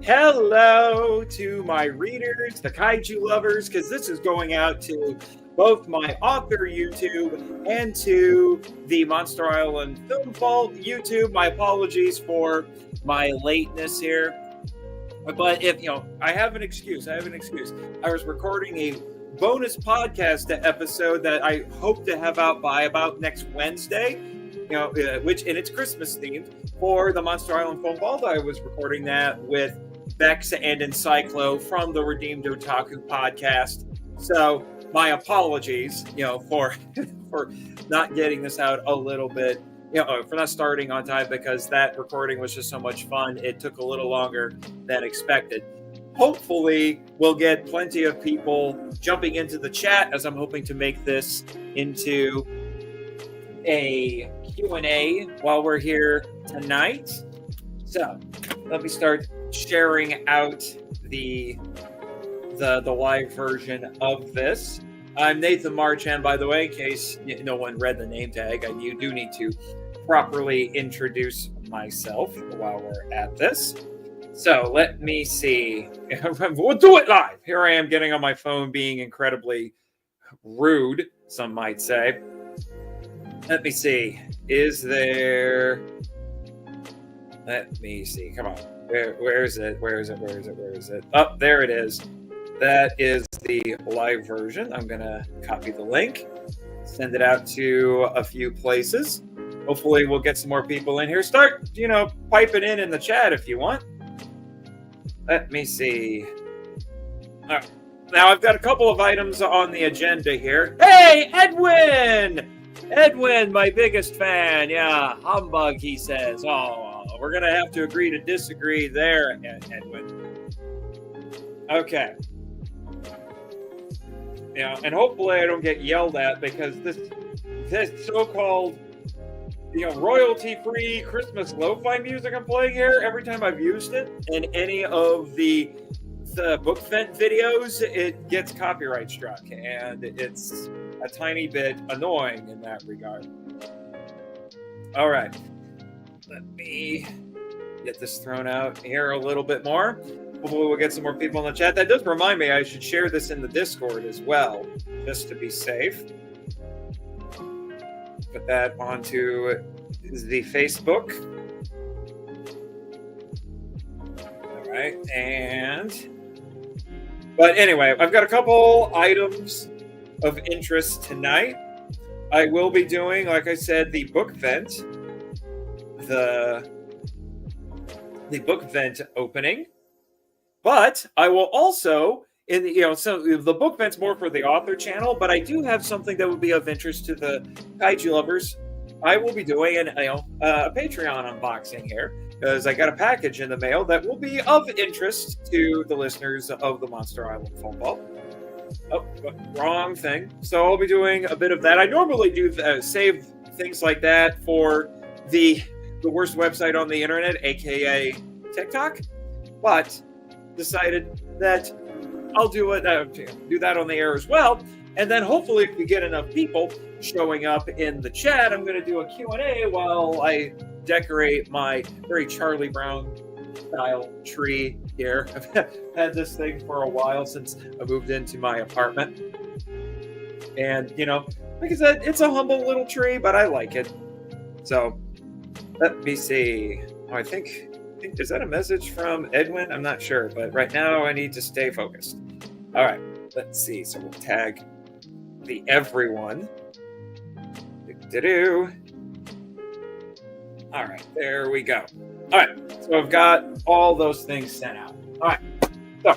Hello to my readers, the kaiju lovers, because this is going out to both my author YouTube and to the Monster Island Film Vault YouTube. My apologies for my lateness here. But if, I have an excuse. I was recording a bonus podcast episode that I hope to have out by about next Wednesday, and it's Christmas themed for the Monster Island Film Vault. I was recording that with Bex and Encyclo from the Redeemed Otaku podcast. So my apologies, for not getting this out a little bit, for not starting on time, because that recording was just so much fun. It took a little longer than expected. Hopefully, we'll get plenty of people jumping into the chat, as I'm hoping to make this into a Q&A while we're here tonight. So, let me start sharing out the live version of this. I'm Nathan Marchand, by the way, in case no one read the name tag. You do need to properly introduce myself while we're at this. So let me see. We'll do it live. Here I am getting on my phone, being incredibly rude, some might say. Let me see. Is there... Let me see. Come on. Where is it? Oh, there it is. That is the live version. I'm going to copy the link, send it out to a few places. Hopefully we'll get some more people in here. Start, piping in the chat if you want. Let me see. All right. Now I've got a couple of items on the agenda here. Hey, Edwin! Edwin, my biggest fan. Yeah, humbug, he says. Oh, we're going to have to agree to disagree there, Edwin. Okay. And hopefully I don't get yelled at, because this so-called, royalty-free Christmas lo-fi music I'm playing here, every time I've used it in any of the Bookvent videos, it gets copyright struck, and it's a tiny bit annoying in that regard. All right. Let me get this thrown out here a little bit more. Hopefully we'll get some more people in the chat. That does remind me I should share this in the Discord as well, just to be safe. Put that onto the Facebook. All right, but anyway, I've got a couple items of interest tonight. I will be doing, like I said, the Bookvent, the Bookvent opening. But I will also, so the Bookvent's more for the author channel, but I do have something that would be of interest to the kaiju lovers. I will be doing a Patreon unboxing here, because I got a package in the mail that will be of interest to the listeners of the Monster Island Film Vault. Oh, wrong thing. So I'll be doing a bit of that. I normally do save things like that for the worst website on the internet, aka TikTok, but decided that I'll do that on the air as well. And then hopefully if we get enough people showing up in the chat, I'm going to do a Q&A while I decorate my very Charlie Brown style tree here. I've had this thing for a while, since I moved into my apartment. And, like I said, it's a humble little tree, but I like it. So let me see. Oh, I think, is that a message from Edwin? I'm not sure, but right now I need to stay focused. All right, let's see. So we'll tag the everyone. All right, there we go. All right, so I've got all those things sent out. All right, so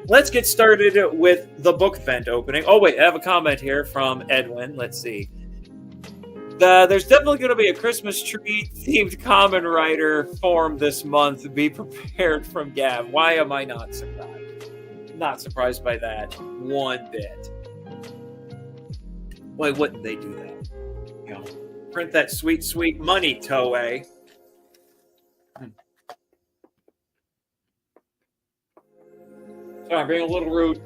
let's get started with the Bookvent opening. Oh, wait, I have a comment here from Edwin. Let's see. There's definitely going to be a Christmas tree-themed Common Writer form this month. Be prepared from Gav. Why am I not surprised? Not surprised by that one bit. Why wouldn't they do that? Print that sweet, sweet money, Toei. So I'm being a little rude.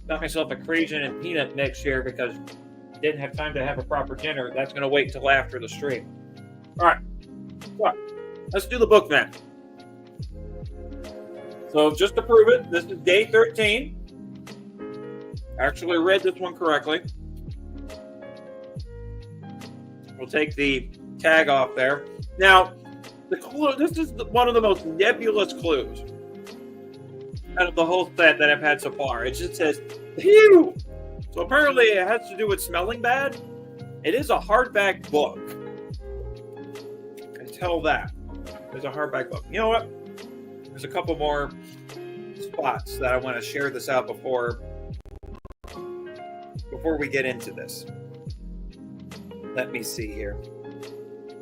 Got myself a Cajun and peanut mix here because didn't have time to have a proper dinner. That's going to wait till after the stream. All right. So, let's do the Bookvent. So just to prove it, this is day 13. Actually read this one correctly. We'll take the tag off there. Now, the clue. This is one of the most nebulous clues out of the whole set that I've had so far. It just says, "Phew." So apparently it has to do with smelling bad. It is a hardback book. I can tell that. It's a hardback book. You know what? There's a couple more spots that I want to share this out before we get into this. Let me see here.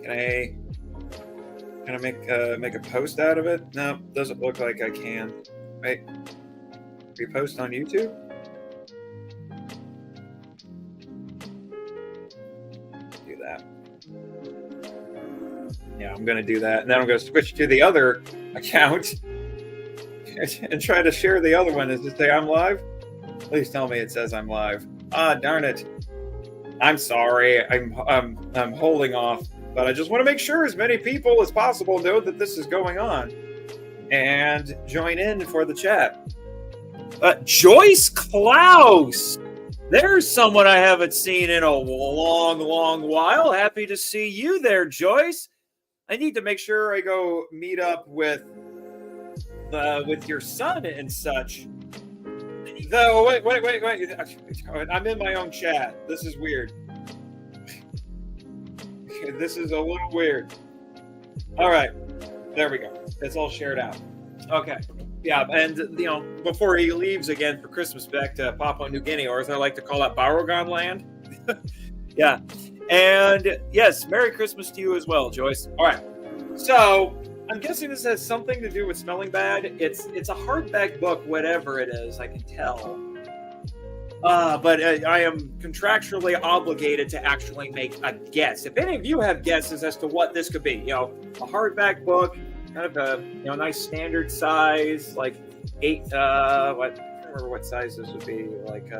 Can I make a post out of it? No, doesn't look like I can. Wait, repost on YouTube? Do that. Yeah, I'm going to do that. And then I'm going to switch to the other account and try to share the other one. Does it say I'm live? Please tell me it says I'm live. Ah, darn it. I'm sorry. I'm holding off, but I just want to make sure as many people as possible know that this is going on and join in for the chat. Joyce Klaus. There's someone I haven't seen in a long, long while. Happy to see you there, Joyce. I need to make sure I go meet up with your son and such. Though, wait. I'm in my own chat. This is weird. This is a little weird. All right. There we go. It's all shared out. Okay. Yeah, and, before he leaves again for Christmas back to Papua New Guinea, or as I like to call it, Barrogan land. Yeah. And, yes, Merry Christmas to you as well, Joyce. All right. So, I'm guessing this has something to do with smelling bad. It's a hardback book, whatever it is, I can tell. But I am contractually obligated to actually make a guess. If any of you have guesses as to what this could be, a hardback book, kind of a nice standard size, like 8. I don't remember what size this would be, like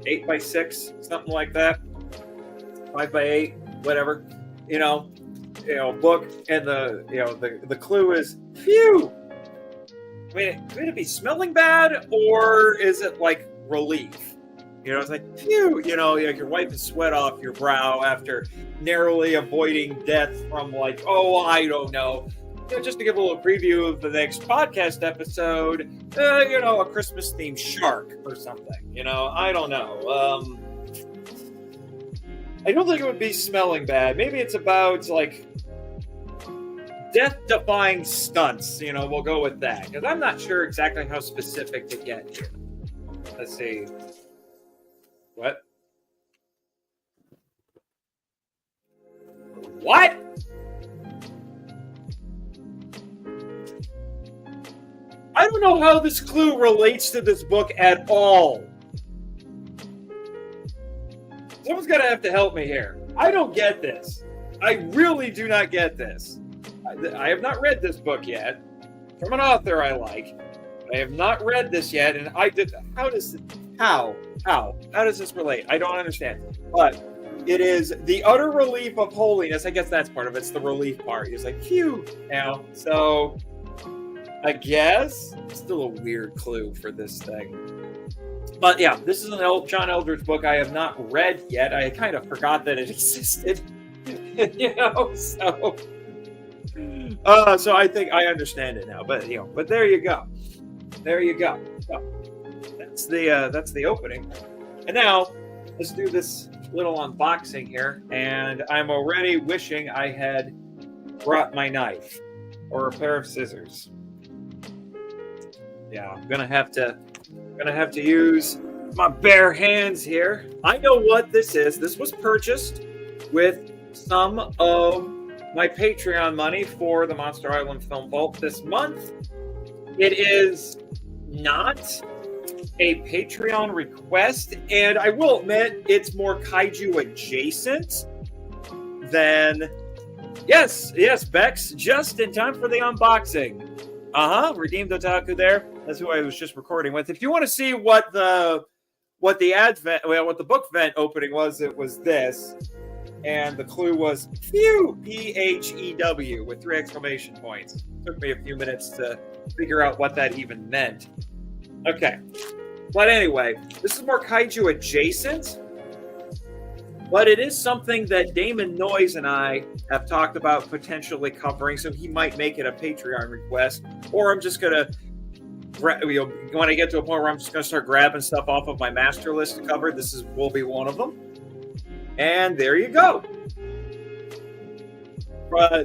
8 by 6, something like that. 5 by 8, whatever. Book, and the clue is phew. I mean, could it be smelling bad, or is it like relief? It's like phew. Like you're wiping sweat off your brow after narrowly avoiding death from I don't know. Just to give a little preview of the next podcast episode, a Christmas themed shark or something. I don't know. I don't think it would be smelling bad. Maybe it's about death-defying stunts. We'll go with that because I'm not sure exactly how specific to get here. Let's see. What? What? I don't know how this clue relates to this book at all. Someone's going to have to help me here. I don't get this. I really do not get this. I have not read this book yet from an author I like. I have not read this yet, and how does this relate? I don't understand. But it is the utter relief of holiness. I guess that's part of it. It's the relief part. It's like, phew. So I guess it's still a weird clue for this thing. But yeah, this is an John Eldredge book I have not read yet. I kind of forgot that it existed. So I think I understand it now. But there you go. There you go. So, that's the opening. And now let's do this little unboxing here. And I'm already wishing I had brought my knife or a pair of scissors. Yeah, I'm gonna have to use my bare hands here. I know what this is. This was purchased with some of my Patreon money for the Monster Island Film Vault this month. It is not a Patreon request, and I will admit it's more kaiju adjacent than... Yes, Bex, just in time for the unboxing. Redeemed Otaku there. That's who I was just recording with. If you want to see what the Bookvent opening was, it was this. And the clue was phew, Phew, with 3 exclamation points. Took me a few minutes to figure out what that even meant. Okay. But anyway, this is more kaiju adjacent. But it is something that Damon Noyes and I have talked about potentially covering, so he might make it a Patreon request. Or I'm just going to, when I get to a point where I'm just going to start grabbing stuff off of my master list to cover, will be one of them. And there you go.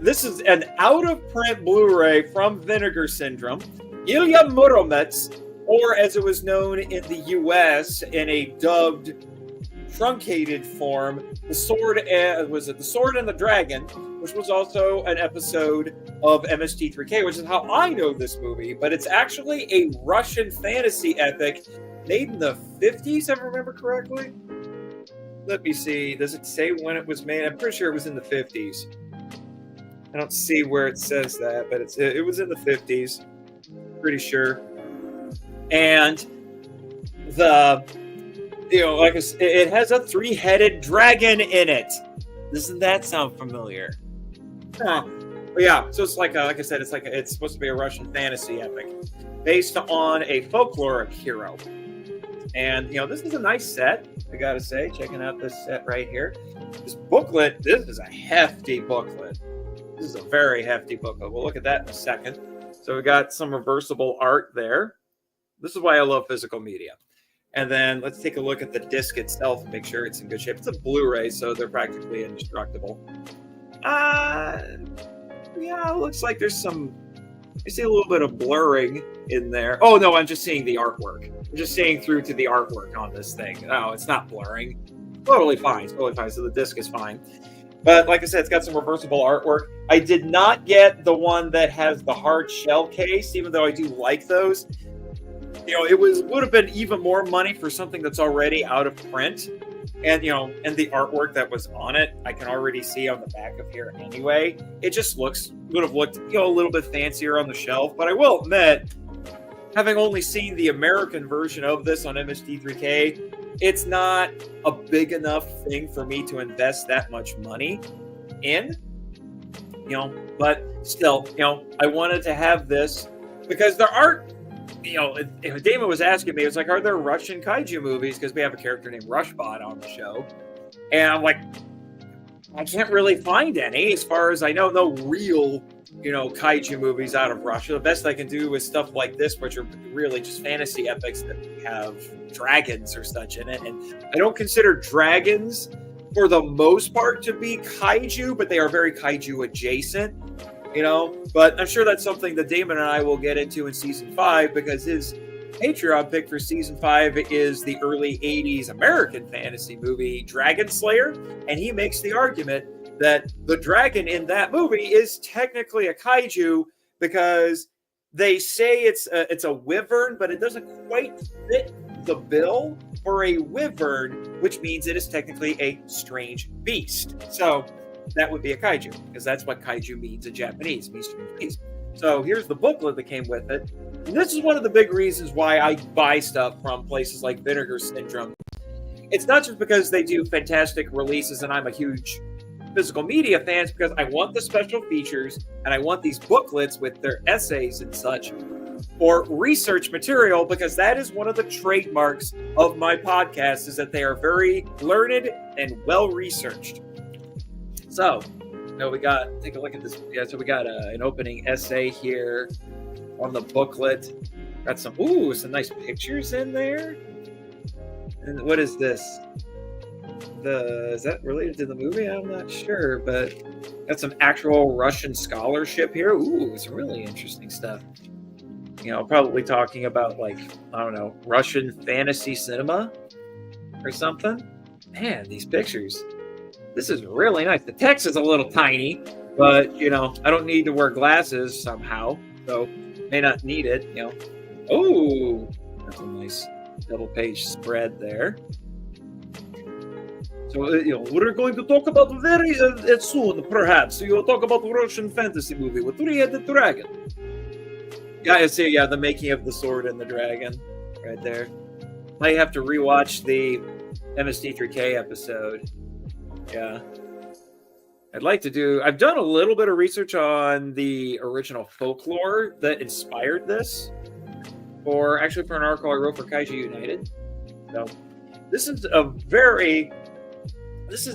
This is an out-of-print Blu-ray from Vinegar Syndrome. Ilya Muromets, or as it was known in the U.S. in a dubbed, truncated form, The Sword and the Dragon, which was also an episode of MST3K, which is how I know this movie, but it's actually a Russian fantasy epic made in the 50s, if I remember correctly. Let me see. Does it say when it was made? I'm pretty sure it was in the 50s. I don't see where it says that, but it was in the 50s. Pretty sure. And like I said, it has a 3-headed dragon in it. Doesn't that sound familiar? Huh. But yeah, so it's like I said, it's supposed to be a Russian fantasy epic based on a folkloric hero. And this is a nice set, I gotta say. Checking out this set right here. This booklet, this is a hefty booklet. This is a very hefty booklet. We'll look at that in a second. So we got some reversible art there. This is why I love physical media. And then let's take a look at the disc itself and make sure it's in good shape. It's a Blu-ray, so they're practically indestructible. Yeah, it looks like there's some... I see a little bit of blurring in there. Oh, no, I'm just seeing the artwork. I'm just seeing through to the artwork on this thing. No, it's not blurring. Totally fine. It's totally fine. So the disc is fine. But like I said, it's got some reversible artwork. I did not get the one that has the hard shell case, even though I do like those. It would have been even more money for something that's already out of print. And, and the artwork that was on it, I can already see on the back of here anyway. It just would have looked, a little bit fancier on the shelf. But I will admit, having only seen the American version of this on MST3K, it's not a big enough thing for me to invest that much money in. But still, I wanted to have this because there aren't, if Damon was asking me, it's like, are there Russian kaiju movies? Because we have a character named Rushbot on the show. And I'm like, I can't really find any, as far as I know, no real, kaiju movies out of Russia. The best I can do is stuff like this, which are really just fantasy epics that have dragons or such in it. And I don't consider dragons, for the most part, to be kaiju, but they are very kaiju adjacent. But I'm sure that's something that Damon and I will get into in season 5, because his Patreon pick for season 5 is the early 80s American fantasy movie Dragon Slayer, and he makes the argument that the dragon in that movie is technically a kaiju because they say it's a wyvern, but it doesn't quite fit the bill for a wyvern, which means it is technically a strange beast. So that would be a kaiju, because that's what kaiju means in Japanese. It means strange beast. So here's the booklet that came with it. And this is one of the big reasons why I buy stuff from places like Vinegar Syndrome. It's not just because they do fantastic releases and I'm a huge physical media fan. It's because I want the special features and I want these booklets with their essays and such for research material, because that is one of the trademarks of my podcast, is that they are very learned and well researched. So, take a look at this. Yeah, so we got an opening essay here on the booklet. Got some nice pictures in there. And what is this? Is that related to the movie? I'm not sure, but got some actual Russian scholarship here. Some really interesting stuff. Probably talking about, Russian fantasy cinema or something. Man, these pictures. This is really nice. The text is a little tiny, but, I don't need to wear glasses somehow, so may not need it, Oh, that's a nice double-page spread there. So, we're going to talk about very soon, perhaps. You'll talk about Russian fantasy movie with 3-headed dragon. Yeah, I see, the making of The Sword and the Dragon right there. Might have to rewatch the MST3K episode. Yeah. I'd like to do. I've done a little bit of research on the original folklore that inspired this, for an article I wrote for Kaiju United. So this is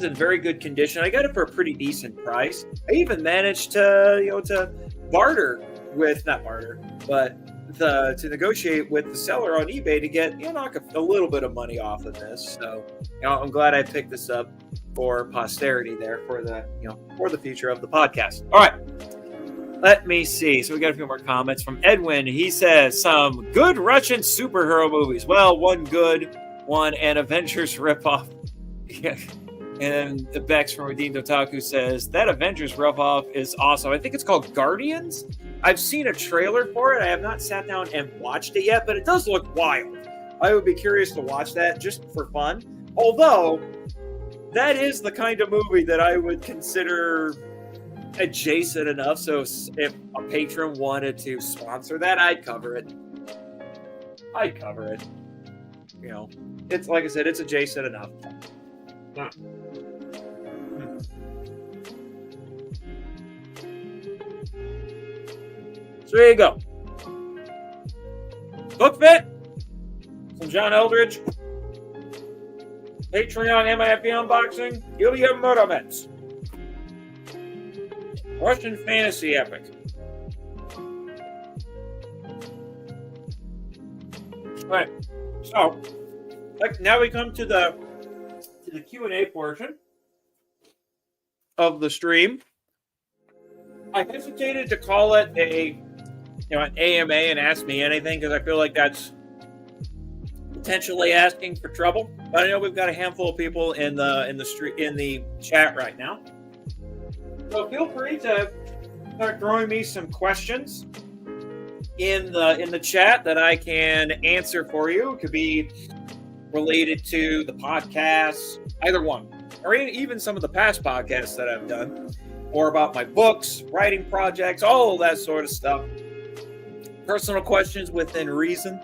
in very good condition. I got it for a pretty decent price. I even managed to barter with not barter, but to negotiate with the seller on eBay to get knock a little bit of money off of this. So I'm glad I picked this up for posterity there for the future of the podcast. All right. Let me see. So we got a few more comments from Edwin. He says some good Russian superhero movies. Well, one good one, an Avengers ripoff. Yeah. And the Bex from Redeemed Otaku says that Avengers ripoff is awesome. I think it's called Guardians. I've seen a trailer for it. I have not sat down and watched it yet, but it does look wild. I would be curious to watch that just for fun. Although that is the kind of movie that I would consider adjacent enough. So if a patron wanted to sponsor that, I'd cover it. It's like I said, it's adjacent enough. So there you go. Bookvent, some John Eldridge, Patreon MIFE unboxing, Ilya Muromets, Russian fantasy epic. All right, so now we come to the Q&A portion of the stream. I hesitated to call it an AMA and Ask Me Anything because I feel like that's potentially asking for trouble. But I know we've got a handful of people in the chat right now, so feel free to start throwing me some questions in the chat that I can answer for you. It could be related to the podcast, either one, or even some of the past podcasts that I've done, or about my books, writing projects, all that sort of stuff. Personal questions within reason.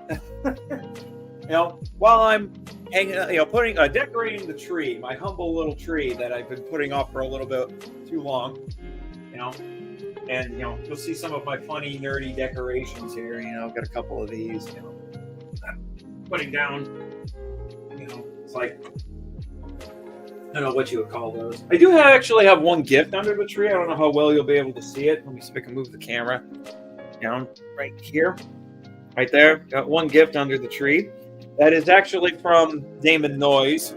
While I'm hanging, decorating the tree, my humble little tree that I've been putting off for a little bit too long, and you'll see some of my funny, nerdy decorations here. I've got a couple of these, putting down. It's like, I don't know what you would call those. I do actually have one gift under the tree. I don't know how well you'll be able to see it. Let me see if I can move the camera down right here. Right there. Got one gift under the tree. That is actually from Damon Noyes.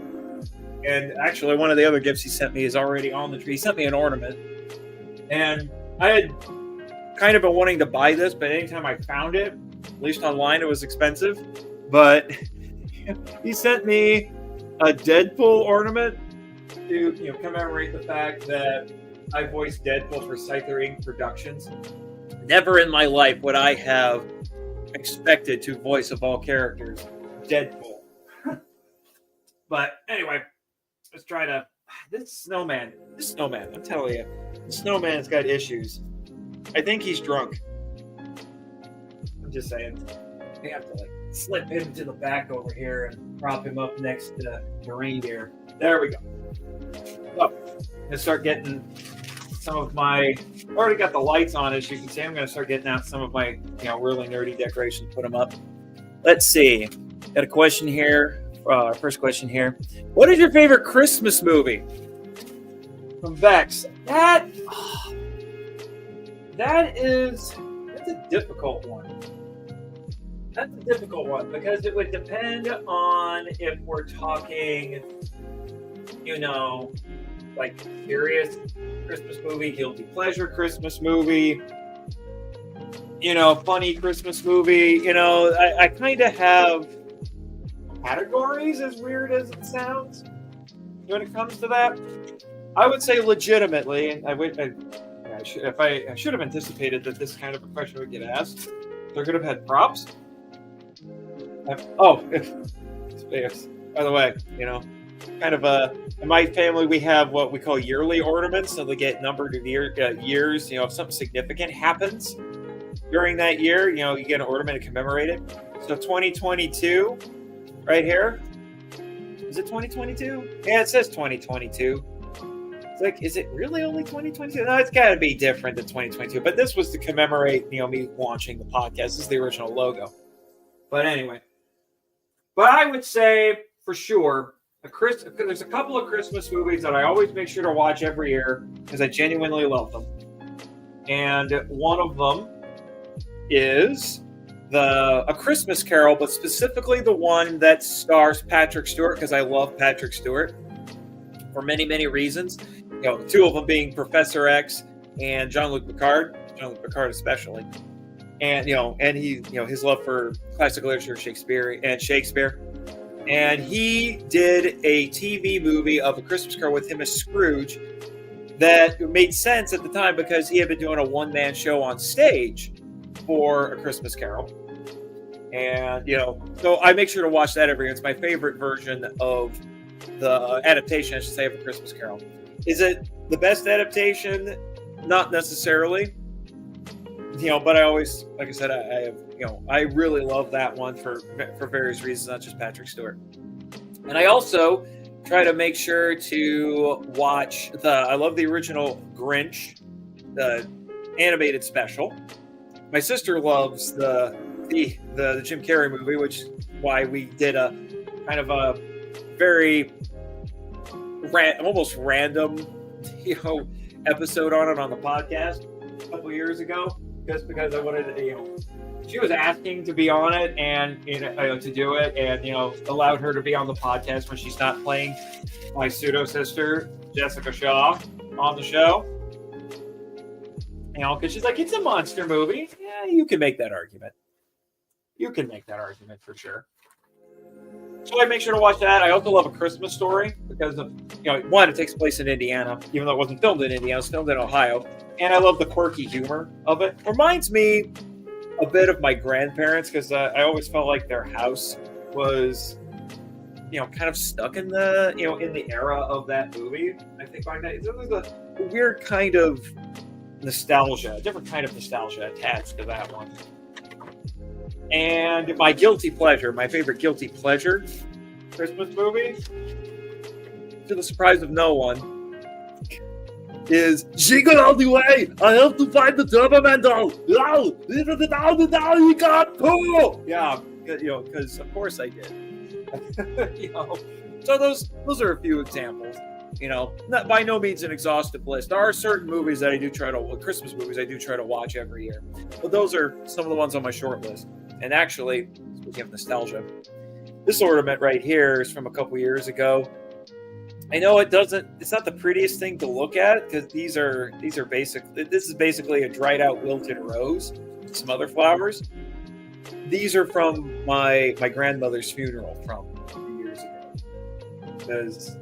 And actually, one of the other gifts he sent me is already on the tree. He sent me an ornament. And I had kind of been wanting to buy this, but anytime I found it, at least online, it was expensive. But he sent me a Deadpool ornament to commemorate the fact that I voiced Deadpool for Scyther Inc. Productions. Never in my life would I have expected to voice, of all characters, Deadpool. But anyway, let's try to. This snowman, I'm telling you, the snowman's got issues. I think he's drunk. I'm just saying. We have to slip him to the back over here and prop him up next to the reindeer. There we go. So, I'm going to start getting some of my, already got the lights on, as you can see. I'm going to start getting out some of my, really nerdy decorations, put them up. Let's see. Got a question here. First question here. What is your favorite Christmas movie? From Vex. That's a difficult one. That's a difficult one because it would depend on if we're talking, like serious Christmas movie, guilty pleasure Christmas movie, funny Christmas movie. I kind of have categories, as weird as it sounds, when it comes to that. I would say legitimately, I should have anticipated that this kind of a question would get asked. They're going to have had props. By the way, kind of in my family, we have what we call yearly ornaments. So they get numbered of years. If something significant happens during that year, you get an ornament to commemorate it. So 2022, right here. Is it 2022? Yeah, it says 2022. It's like, is it really only 2022? No, it's got to be different than 2022. But this was to commemorate, me launching the podcast. This is the original logo. But anyway. But I would say, for sure, there's a couple of Christmas movies that I always make sure to watch every year because I genuinely love them. And one of them is A Christmas Carol, but specifically the one that stars Patrick Stewart, because I love Patrick Stewart for many, many reasons. Two of them being Professor X and Jean-Luc Picard especially. And, and he, his love for classical literature, Shakespeare. And he did a TV movie of A Christmas Carol with him as Scrooge that made sense at the time because he had been doing a one-man show on stage for A Christmas Carol. And, so I make sure to watch that every year. It's my favorite version of the adaptation, I should say, of A Christmas Carol. Is it the best adaptation? Not necessarily. But I always, like I said, I have, I really love that one for various reasons, not just Patrick Stewart. And I also try to make sure to watch I love the original Grinch, the animated special. My sister loves the Jim Carrey movie, which is why we did a kind of a very almost random, episode on it on the podcast a couple years ago. Just because I wanted to, she was asking to be on it and, to do it and, allowed her to be on the podcast when she's not playing my pseudo sister, Jessica Shaw, on the show. Because she's like, it's a monster movie. Yeah, you can make that argument. You can make that argument for sure. So I make sure to watch that. I also love A Christmas Story because of, one, it takes place in Indiana, even though it wasn't filmed in Indiana, it was filmed in Ohio. And I love the quirky humor of it. Reminds me a bit of my grandparents because I always felt like their house was, kind of stuck in the, in the era of that movie. I think like that. There's a weird kind of nostalgia, a different kind of nostalgia attached to that one. And my favorite guilty pleasure Christmas movie, to the surprise of no one, is Jingle All the Way. I have to find the Doberman doll. No, the doll you got to. Yeah, because of course I did. So those are a few examples. Not by no means an exhaustive list. There are certain movies that Christmas movies I do try to watch every year. But those are some of the ones on my short list. And actually, speaking of nostalgia, this ornament right here is from a couple years ago. I know it's not the prettiest thing to look at because this is basically a dried out wilted rose with some other flowers. These are from my grandmother's funeral from a few years ago. Because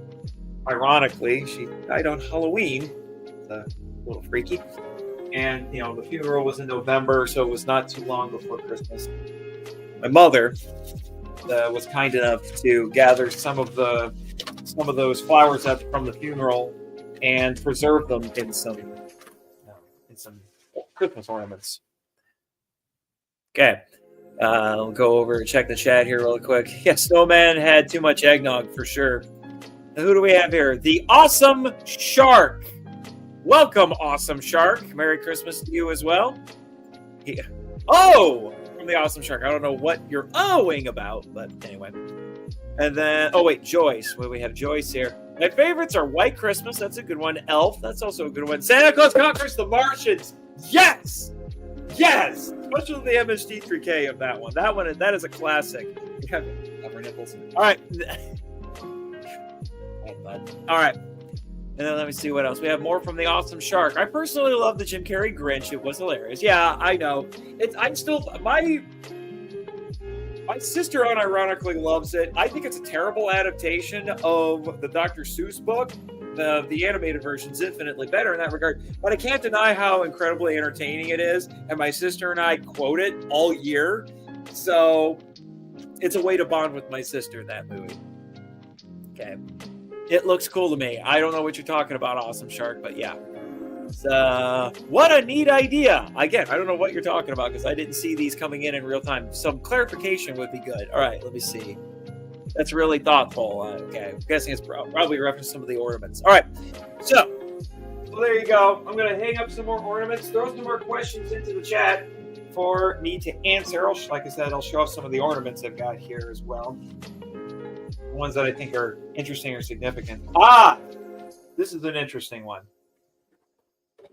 ironically, she died on Halloween. It's a little freaky. And, the funeral was in November, so it was not too long before Christmas. My mother was kind enough to gather some of those flowers up from the funeral and preserve them in some Christmas ornaments. Okay. I'll go over and check the chat here real quick. Yeah, Snowman had too much eggnog for sure. Now, who do we have here? The Awesome Shark. Welcome, Awesome Shark. Merry Christmas to you as well. Yeah. Oh, from the Awesome Shark. I don't know what you're owing about, but anyway. And then, Joyce. We have Joyce here. My favorites are White Christmas. That's a good one. Elf. That's also a good one. Santa Claus Conquers the Martians. Yes. Yes. Especially the MST3K of that one. That is a classic. You have cover nipples. All right. All right. And then let me see what else. We have more from the Awesome Shark. I personally love the Jim Carrey Grinch. It was hilarious. Yeah, I know. My sister unironically loves it. I think it's a terrible adaptation of the Dr. Seuss book. The animated version's infinitely better in that regard. But I can't deny how incredibly entertaining it is. And my sister and I quote it all year. So it's a way to bond with my sister, that movie. Okay. It looks cool to me. I don't know what you're talking about, Awesome Shark, but yeah. What a neat idea. Again, I don't know what you're talking about because I didn't see these coming in real time. Some clarification would be good. All right, let me see. That's really thoughtful. Okay, I'm guessing it's probably reference some of the ornaments. All right, so So there you go. I'm going to hang up some more ornaments, throw some more questions into the chat for me to answer. Like I said, I'll show off some of the ornaments I've got here as well. The ones that I think are interesting or significant. This is an interesting one.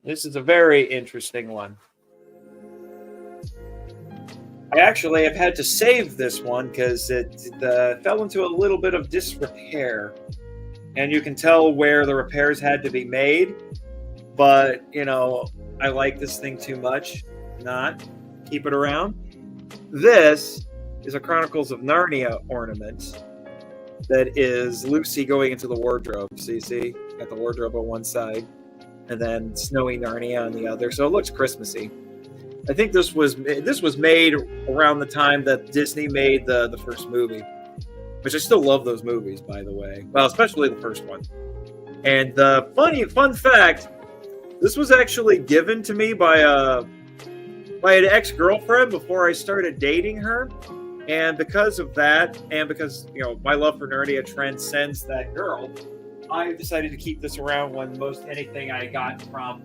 This is a very interesting one. I actually have had to save this one because it fell into a little bit of disrepair. And you can tell where the repairs had to be made. But, you know, I like this thing too much. Not keep it around. This is a Chronicles of Narnia ornament that is Lucy going into the wardrobe. So you see, got the wardrobe on one side and then snowy Narnia on the other. So it looks Christmassy. I think this was made around the time that Disney made the first movie, which I still love those movies, by the way. Well, especially the first one. And the fun fact, this was actually given to me by an ex-girlfriend before I started dating her. And because of that, and because, you know, my love for Narnia transcends that girl, I decided to keep this around when most anything I got from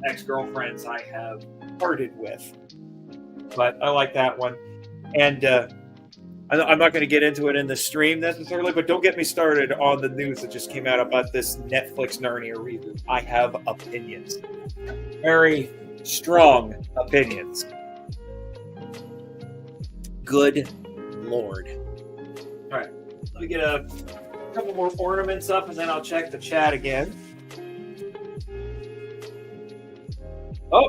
ex-girlfriends I have parted with. But I like that one. And I'm not going to get into it in the stream necessarily, but don't get me started on the news that just came out about this Netflix Narnia reboot. I have opinions. Very strong opinions. Good Lord. All right. Let me get a couple more ornaments up, and then I'll check the chat again. We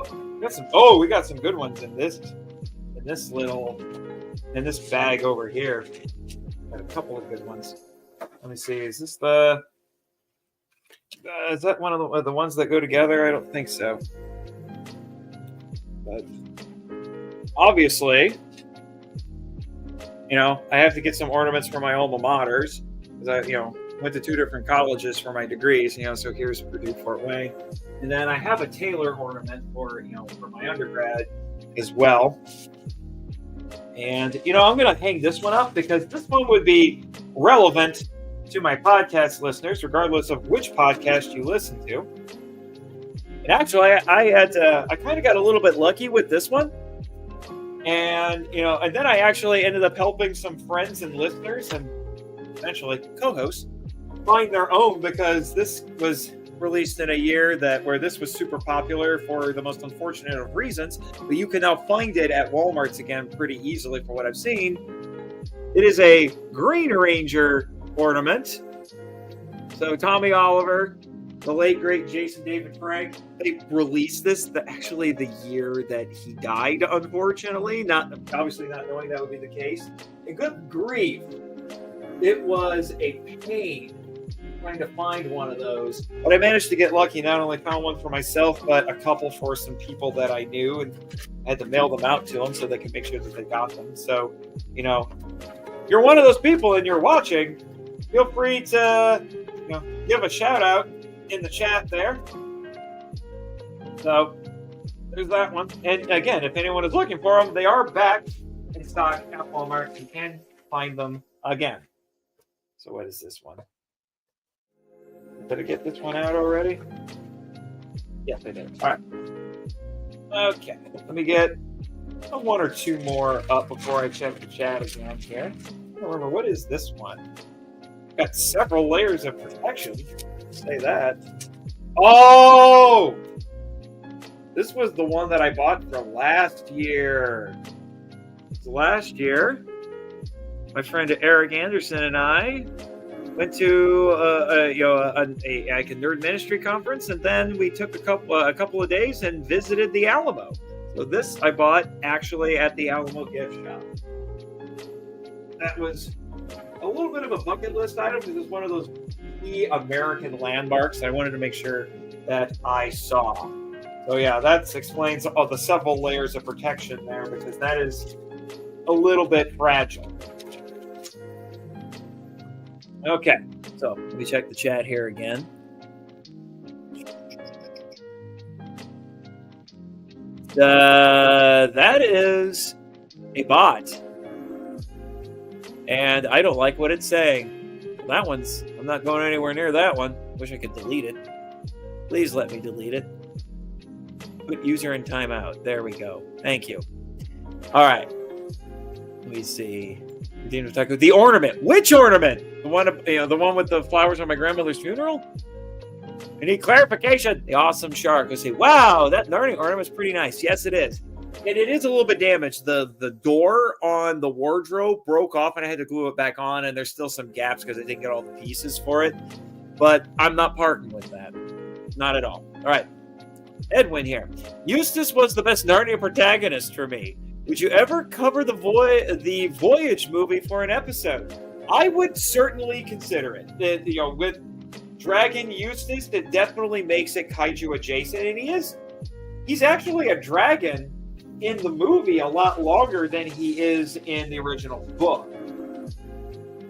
got some good ones in this bag over here. Got a couple of good ones. Let me see. Is this is that one of the ones that go together? I don't think so. But obviously, you know, I have to get some ornaments for my alma maters because I, you know, went to 2 different colleges for my degrees. You know, so here's Purdue Fort Wayne, and then I have a Taylor ornament for my undergrad as well. And, you know, I'm going to hang this one up because this one would be relevant to my podcast listeners, regardless of which podcast you listen to. And actually, I kind of got a little bit lucky with this one. And, you know, and then I actually ended up helping some friends and listeners and eventually co-hosts find their own, because this was released in a year where this was super popular for the most unfortunate of reasons, but you can now find it at Walmart's again pretty easily for what I've seen. It is a Green Ranger ornament. So Tommy Oliver, the late great Jason David Frank, they released this actually the year that he died, unfortunately, obviously not knowing that would be the case. And good grief, it was a pain trying to find one of those, but I managed to get lucky. Not only found one for myself, but a couple for some people that I knew, and I had to mail them out to them so they could make sure that they got them. So, you know, if you're one of those people and you're watching, feel free to, you know, give a shout out in the chat there. So there's that one. And again, if anyone is looking for them, they are back in stock at Walmart. You can find them again. So what is this one? Did I get this one out already? Yes, I did. All right. Okay. Let me get 1 or 2 more up before I check the chat again here. I don't remember, what is this one? Got several layers of protection. Say that. Oh! This was the one that I bought from last year. So last year, my friend Eric Anderson and I went to a nerd ministry conference, and then we took a couple of days and visited the Alamo. So this I bought actually at the Alamo gift shop. That was a little bit of a bucket list item because it's one of those key American landmarks I wanted to make sure that I saw. So yeah, that explains all the several layers of protection there, because that is a little bit fragile. Okay, so let me check the chat here again. That is a bot. And I don't like what it's saying. That one's, I'm not going anywhere near that one. Wish I could delete it. Please let me delete it. Put user in timeout. There we go. Thank you. All right. Let me see. The ornament. Which ornament? The one with the flowers on my grandmother's funeral? I need clarification. The awesome shark. Let's see. Wow, that Narnia ornament's pretty nice. Yes, it is. And it is a little bit damaged. The door on the wardrobe broke off, and I had to glue it back on, and there's still some gaps because I didn't get all the pieces for it. But I'm not parting with that. Not at all. All right. Edwin here. Eustace was the best Narnia protagonist for me. Would you ever cover the Voyage movie for an episode? I would certainly consider it. With Dragon Eustace, it definitely makes it kaiju adjacent, and he's actually a dragon in the movie a lot longer than he is in the original book.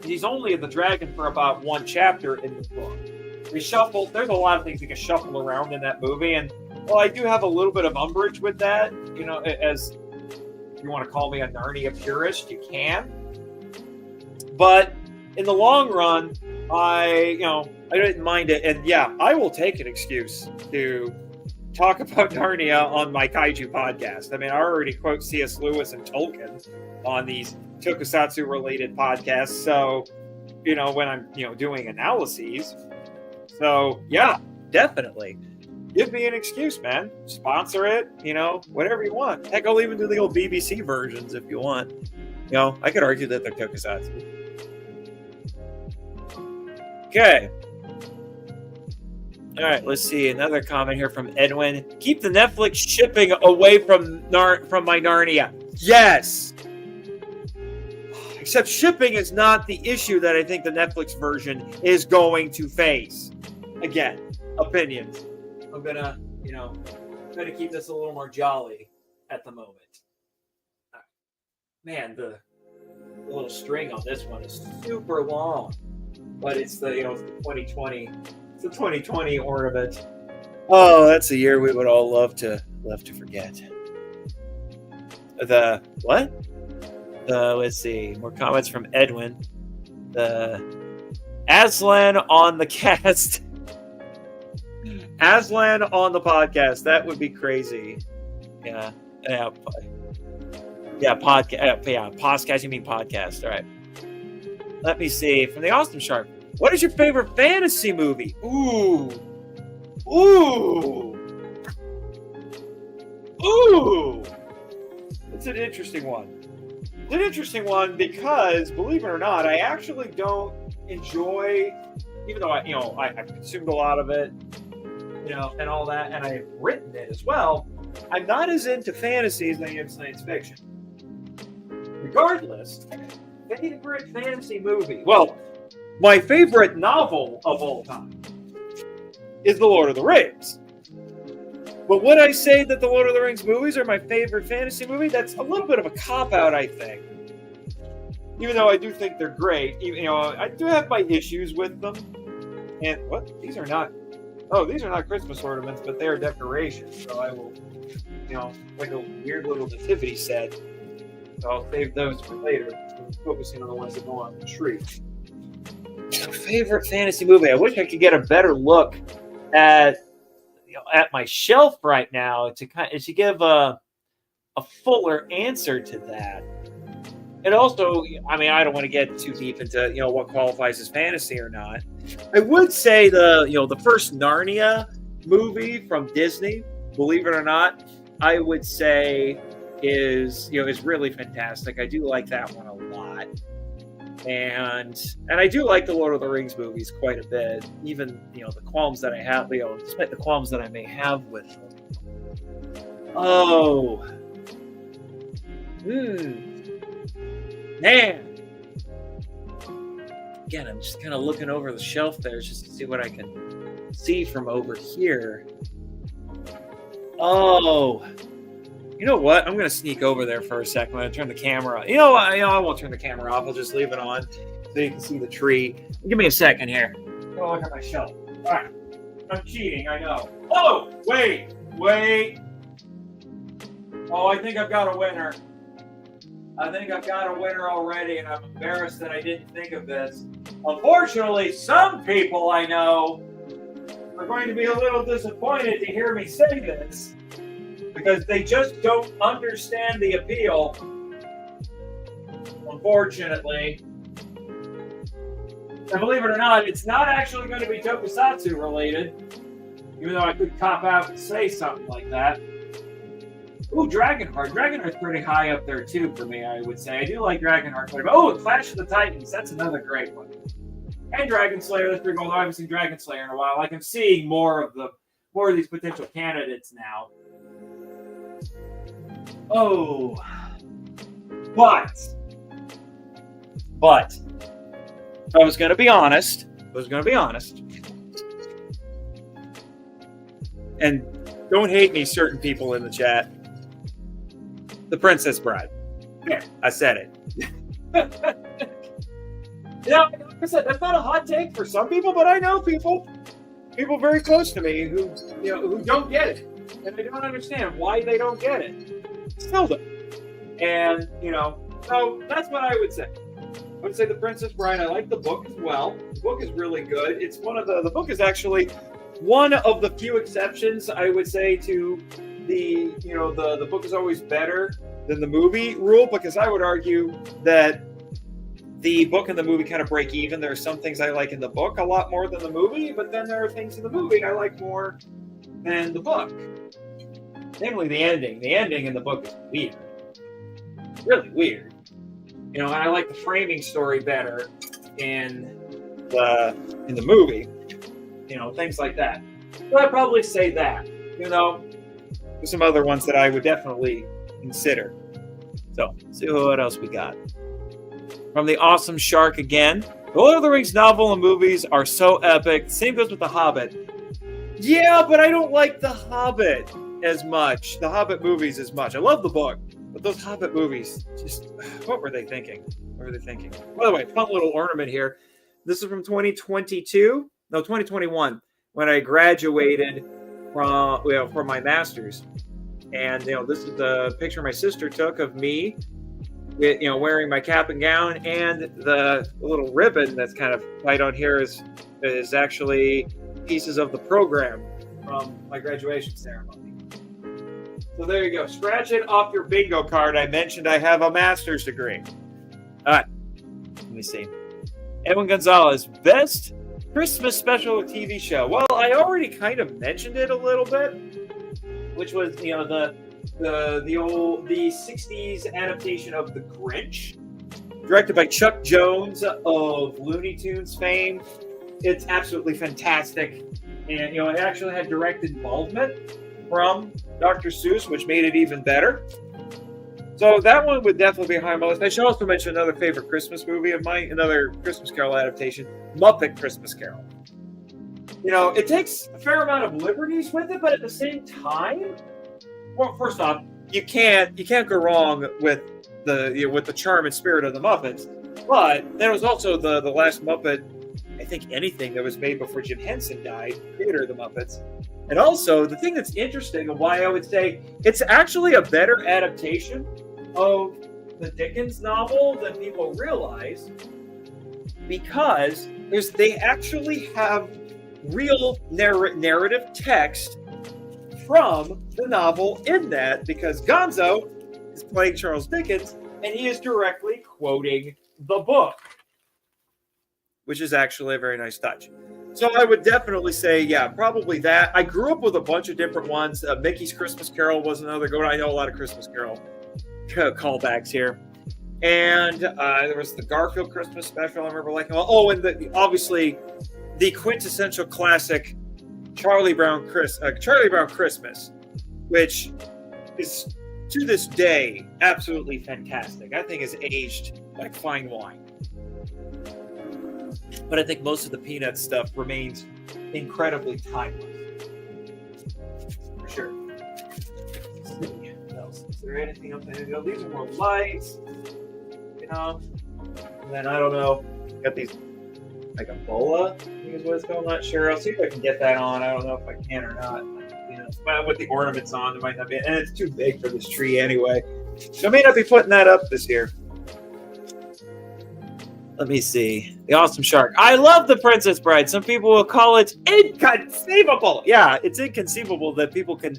He's only the dragon for about one chapter in the book. There's a lot of things you can shuffle around in that movie, and I do have a little bit of umbrage with that. As if you want to call me a Narnia purist, you can. But in the long run, I didn't mind it, and yeah, I will take an excuse to talk about Narnia on my kaiju podcast. I mean, I already quote C.S. Lewis and Tolkien on these tokusatsu related podcasts. So, when I'm doing analyses. So yeah, definitely. Give me an excuse, man. Sponsor it, whatever you want. Heck, I'll even do the old BBC versions if you want. I could argue that they're tokusatsu. Okay. All right, let's see. Another comment here from Edwin. Keep the Netflix shipping away from my Narnia. Yes! Except shipping is not the issue that I think the Netflix version is going to face. Again, opinions. I'm gonna keep this a little more jolly at the moment. Man, the little string on this one is super long, but it's the 2020. It's the 2020 ornament. Oh, that's a year we would all love to forget. The what? Let's see. More comments from Edwin. The Aslan on the cast. Aslan on the podcast. That would be crazy. Yeah. Podcast. You mean podcast? All right. Let me see. From the Awesome Shark. What is your favorite fantasy movie? Ooh. It's an interesting one. It's an interesting one because, believe it or not, I actually don't enjoy, even though I've consumed a lot of it, and all that, and I've written it as well. I'm not as into fantasy as I am science fiction. Regardless, favorite fantasy movie. Well, my favorite novel of all time is The Lord of the Rings. But would I say that the Lord of the Rings movies are my favorite fantasy movie? That's a little bit of a cop-out, I think. Even though I do think they're great. I do have my issues with them. And what? These are not Christmas ornaments, but they are decorations. So I will, like a weird little nativity set. So I'll save those for later. I'm focusing on the ones that go on the tree. Favorite fantasy movie. I wish I could get a better look at my shelf right now to give a fuller answer to that. And also, I don't want to get too deep into what qualifies as fantasy or not. I would say the first Narnia movie from Disney, believe it or not, I would say is really fantastic. I do like that one a lot. And I do like the Lord of the Rings movies quite a bit. Even the qualms that I have, despite the qualms that I may have with them. Oh, man. Again, I'm just kind of looking over the shelf there just to see what I can see from over here. Oh. You know what? I'm going to sneak over there for a second. I'm going to turn the camera off. I won't turn the camera off. I'll just leave it on so you can see the tree. Give me a second here. Go look at my shelf. All right. I'm cheating, I know. Oh, wait. Oh, I think I've got a winner. I think I've got a winner already, and I'm embarrassed that I didn't think of this. Unfortunately, some people I know are going to be a little disappointed to hear me say this because they just don't understand the appeal, unfortunately. And believe it or not, it's not actually going to be tokusatsu related, even though I could cop out and say something like that. Ooh, Dragonheart. Dragonheart's pretty high up there too for me, I would say. I do like Dragonheart quite a bit. Oh, Clash of the Titans. That's another great one. And Dragon Slayer. That's pretty cool. I haven't seen Dragon Slayer in a while. Like I'm seeing more of these potential candidates now. Oh, but I was going to be honest. And don't hate me, certain people in the chat. The Princess Bride. There, I said it. Yeah, like I said, that's not a hot take for some people, but I know people very close to me who don't get it, and I don't understand why they don't get it. Still don't. And so that's what I would say. I would say The Princess Bride. I like the book as well. The book is really good. It's one of the book is actually one of the few exceptions I would say to the book is always better than the movie rule, because I would argue that the book and the movie kind of break even. There are some things I like in the book a lot more than the movie, but then there are things in the movie I like more than the book. Namely the ending. The ending in the book is weird. Really weird. And I like the framing story better in the movie. Things like that. But I'd probably say that. There's some other ones that I would definitely consider. So, let's see what else we got. From the Awesome Shark again. The Lord of the Rings novel and movies are so epic. Same goes with The Hobbit. Yeah, but I don't like The Hobbit as much. The Hobbit movies as much. I love the book, but those Hobbit movies, just, what were they thinking? By the way, fun little ornament here. This is from 2021, when I graduated from my master's. And, this is the picture my sister took of me, wearing my cap and gown, and the little ribbon that's kind of tied on here is actually pieces of the program from my graduation ceremony. So there you go. Scratch it off your bingo card. I mentioned I have a master's degree. All right. Let me see. Edwin Gonzalez, best Christmas special TV show. Well, I already kind of mentioned it a little bit, which was the 60s adaptation of The Grinch, directed by Chuck Jones of Looney Tunes fame. It's absolutely fantastic, and it actually had direct involvement from Dr. Seuss, which made it even better. So that one would definitely be high on my list. I should also mention another favorite Christmas movie of mine, another Christmas Carol adaptation, Muppet Christmas Carol. It takes a fair amount of liberties with it, but at the same time, well, first off, you can't go wrong with the charm and spirit of the Muppets. But there was also the last Muppet, I think, anything that was made before Jim Henson died, creator of the Muppets. And also, the thing that's interesting and why I would say it's actually a better adaptation of the Dickens novel than people realize, because they actually have real narrative text from the novel in that, because Gonzo is playing Charles Dickens and he is directly quoting the book, which is actually a very nice touch. So I would definitely say, yeah, probably that. I grew up with a bunch of different ones. Mickey's Christmas Carol was another good one. I know a lot of Christmas Carol callbacks here. And there was the Garfield Christmas special. I remember liking. Oh, and obviously the quintessential classic Charlie Brown Christmas, which is to this day absolutely fantastic. I think it's aged like fine wine. But I think most of the Peanuts stuff remains incredibly timeless. For sure. What else? Is there anything else? These are more lights. And then I don't know. Got these like a bola, I think is what it's called. I'm not sure. I'll see if I can get that on. I don't know if I can or not. With the ornaments on, it might not be. And it's too big for this tree anyway. So I may not be putting that up this year. Let me see. The Awesome Shark. I love The Princess Bride. Some people will call it inconceivable. Yeah, it's inconceivable that people can...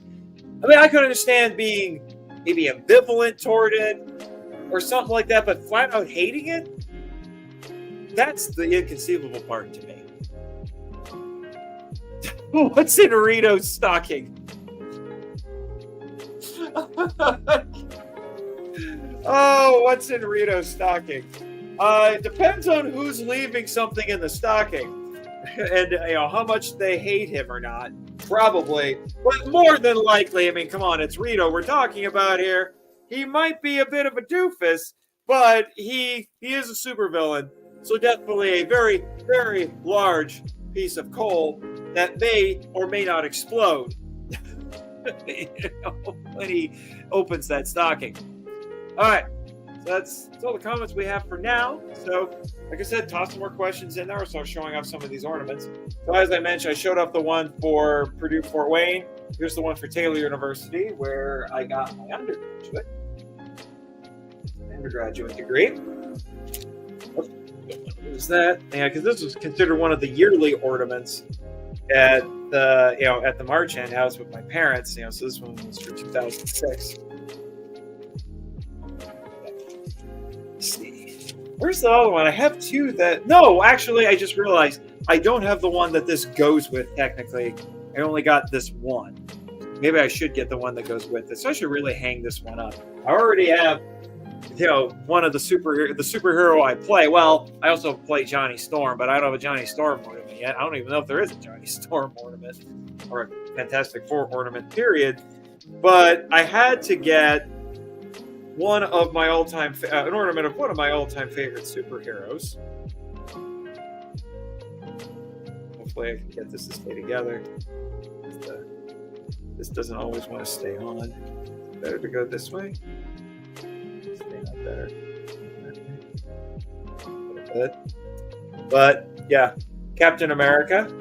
I mean, I could understand being maybe ambivalent toward it or something like that, but flat out hating it? That's the inconceivable part to me. What's in Rito's stocking? Oh, what's in Rito's stocking? It depends on who's leaving something in the stocking and how much they hate him or not. Probably. But more than likely, I mean, come on, it's Rito we're talking about here. He might be a bit of a doofus, but he is a supervillain. So definitely a very, very large piece of coal that may or may not explode when he opens that stocking. All right. So that's all the comments we have for now. So, like I said, toss some more questions in there. I'll start showing off some of these ornaments. So, as I mentioned, I showed off the one for Purdue Fort Wayne. Here's the one for Taylor University, where I got my undergraduate degree. What was that? Yeah, because this was considered one of the yearly ornaments at the Marchand house with my parents. So this one was for 2006. Let's see. Where's the other one? I have two that... No, actually, I just realized I don't have the one that this goes with, technically. I only got this one. Maybe I should get the one that goes with this. So I should really hang this one up. I already have, one of the superhero I play. Well, I also play Johnny Storm, but I don't have a Johnny Storm ornament yet. I don't even know if there is a Johnny Storm ornament or a Fantastic Four ornament, period. But I had to get one of my all-time, an ornament of one of my all-time favorite superheroes. Hopefully I can get this to stay together. This doesn't always want to stay on. It's better to go this way. Stay not better. But yeah, Captain America,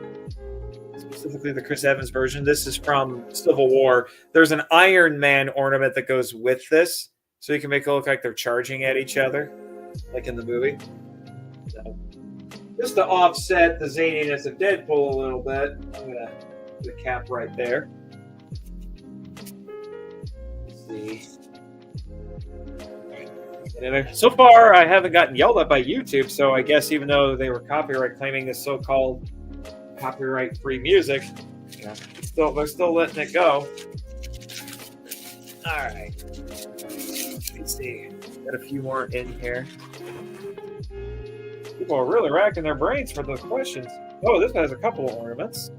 specifically the Chris Evans version. This is from Civil War. There's an Iron Man ornament that goes with this, so you can make it look like they're charging at each other, like in the movie. So, just to offset the zaniness of Deadpool a little bit, I'm gonna put the cap right there. So far, I haven't gotten yelled at by YouTube, so I guess even though they were copyright claiming this so-called copyright-free music, they're still letting it go. All right. Let's see. Got a few more in here. People are really racking their brains for those questions. Oh, this has a couple of ornaments.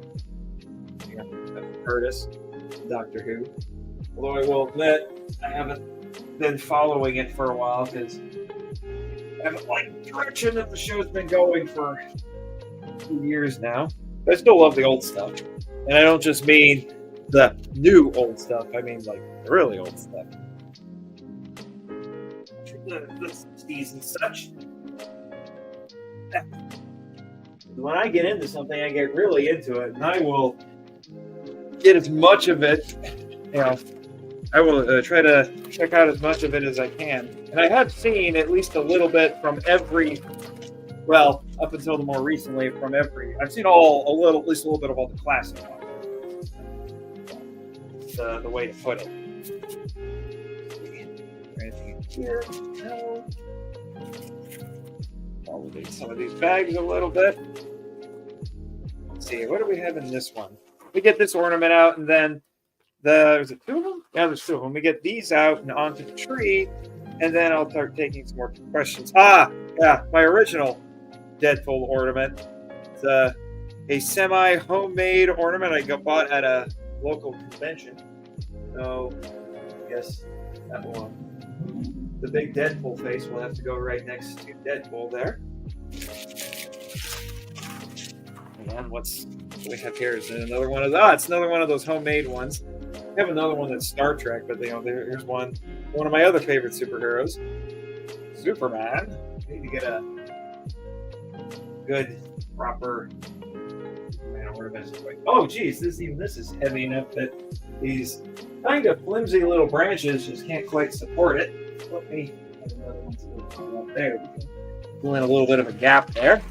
Yeah, Curtis, Doctor Who. Although I will admit, I haven't been following it for a while because I haven't liked the direction that the show's been going for 2 years now. But I still love the old stuff. And I don't just mean the new old stuff. I mean, like, the really old stuff. The Stees and such. When I get into something, I get really into it. And I will get as much of it, I will try to check out as much of it as I can. And I have seen at least a little bit from every, well, up until the more recently, from every, I've seen at least a little bit of all the classic ones. It's the way to put it. Anything here? No. Validate some of these bags a little bit. Let's see, what do we have in this one? We get this ornament out, and then is it two of them? Yeah, there's two of them. We get these out and onto the tree, and then I'll start taking some more questions. Yeah, my original Deadpool ornament. It's a semi-homemade ornament I bought at a local convention. So, I guess that one. The big Deadpool face will have to go right next to Deadpool there. And what we have here is another one of it's another one of those homemade ones. I have another one that's Star Trek, but here's one of my other favorite superheroes, Superman. I need to get a good, proper Superman ornament. Oh, geez, this is heavy enough that these kind of flimsy little branches just can't quite support it. Let me have another one up there. feeling a little bit of a gap there.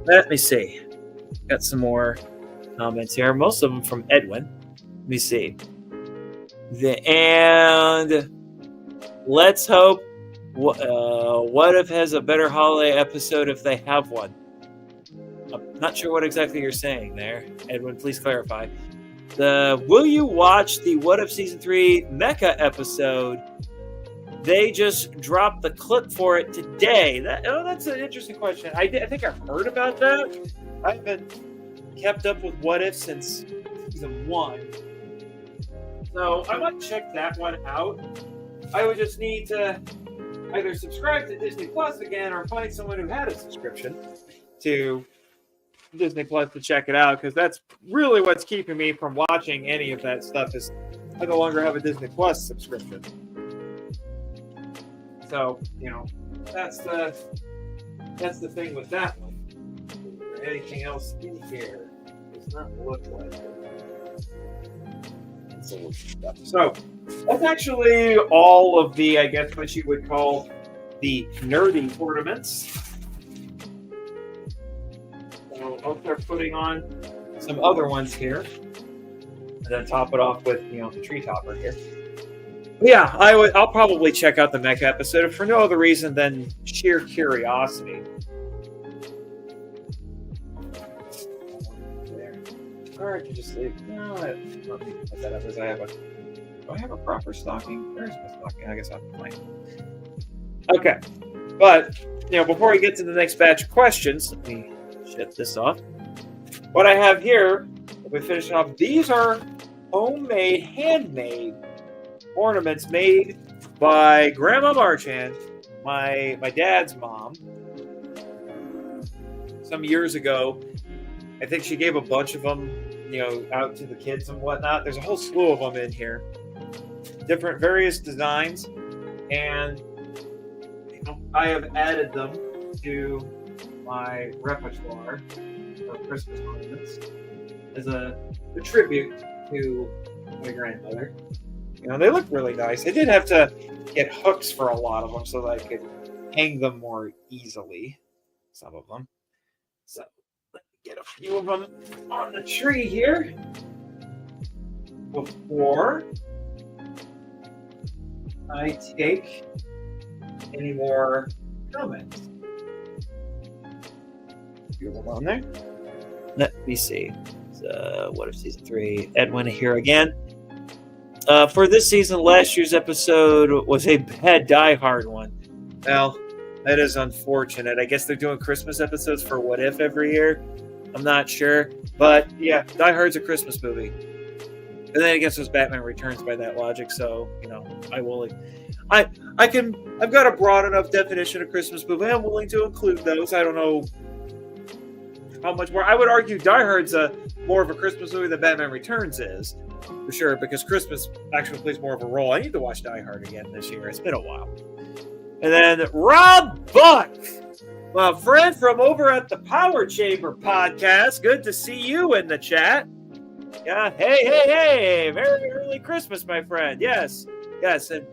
Let me see. Got some more comments here. Most of them from Edwin. Let me see. And let's hope What If has a better holiday episode if they have one. I'm not sure what exactly you're saying there. Edwin, please clarify. Will you watch the What If Season 3 Mecha episode? They just dropped the clip for it today. That's an interesting question. I think I've heard about that. I haven't kept up with What If since Season 1. So I might check that one out. I would just need to either subscribe to Disney Plus again or find someone who had a subscription to Disney Plus to check it out, because that's really what's keeping me from watching any of that stuff. Is I no longer have a Disney Plus subscription. So, that's the thing with that one. Is there anything else in here? Does not look like it. So that's actually all of the, I guess, what you would call the nerdy ornaments. So I'll start putting on some other ones here, and then top it off with, the tree topper here. Yeah, I'll probably check out the Mecha episode for no other reason than sheer curiosity. Or I can just leave. No, I don't need to put that up as I have do I have a proper stocking? Where's my stocking? I guess I'll find it. Okay. But, before we get to the next batch of questions, let me shut this off. What I have here, if we finish off, these are homemade, handmade ornaments made by Grandma Marchand, my dad's mom. Some years ago, I think she gave a bunch of them, out to the kids and whatnot. There's a whole slew of them in here. Different, various designs. And, I have added them to my repertoire for Christmas ornaments as a tribute to my grandmother. They look really nice. I did have to get hooks for a lot of them so that I could hang them more easily. Some of them. So, let me get a few of them on the tree here before I take any more comments. A few of them on there. Let me see. What If Season 3? Edwin here again. For this season, last year's episode was a bad Die Hard one. Well, that is unfortunate. I guess they're doing Christmas episodes for What If every year. I'm not sure. But, yeah, Die Hard's a Christmas movie. And then I guess it was Batman Returns by that logic, so, I will... I've got a broad enough definition of Christmas movie. I'm willing to include those. I don't know how much more. I would argue Die Hard's more of a Christmas movie than Batman Returns is. For sure, because Christmas actually plays more of a role. I need to watch Die Hard again this year. It's been a while. And then Rob Buck, my friend from over at the Power Chamber podcast. Good to see you in the chat. Yeah, hey. Very early Christmas, my friend. Yes. And,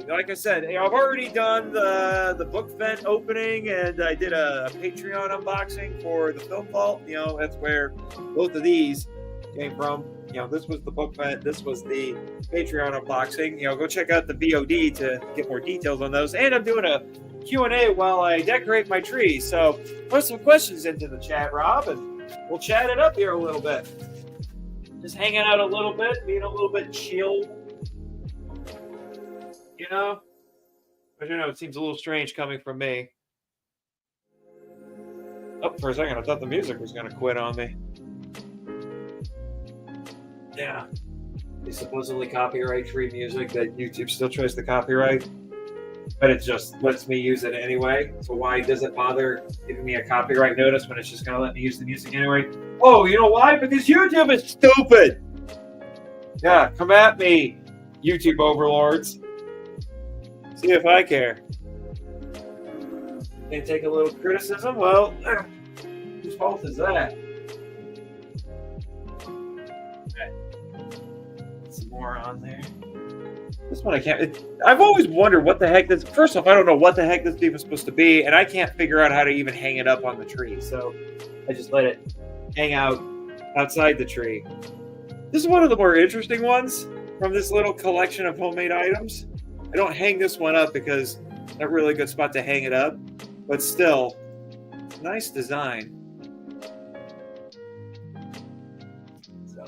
like I said, I've already done the Bookvent opening, and I did a Patreon unboxing for the Film Vault. That's where both of these came from. This was the Bookvent, this was the Patreon unboxing. Go check out the VOD to get more details on those. And I'm doing a Q&A while I decorate my tree. So put some questions into the chat, Rob, and we'll chat it up here a little bit. Just hanging out a little bit, being a little bit chilled. But it seems a little strange coming from me. Oh, for a second, I thought the music was going to quit on me. Yeah. They supposedly copyright-free music that YouTube still tries to copyright, but it just lets me use it anyway. So why does it bother giving me a copyright notice when it's just going to let me use the music anyway? Oh, you know why? Because YouTube is stupid! Yeah, come at me, YouTube overlords. See if I care. Can take a little criticism? Well, whose fault is that? Okay. Some more on there. This one I can't. I've always wondered what the heck this. First off, I don't know what the heck this beef is supposed to be, and I can't figure out how to even hang it up on the tree. So I just let it hang out outside the tree. This is one of the more interesting ones from this little collection of homemade items. I don't hang this one up because it's not a really good spot to hang it up, but still, it's a nice design. So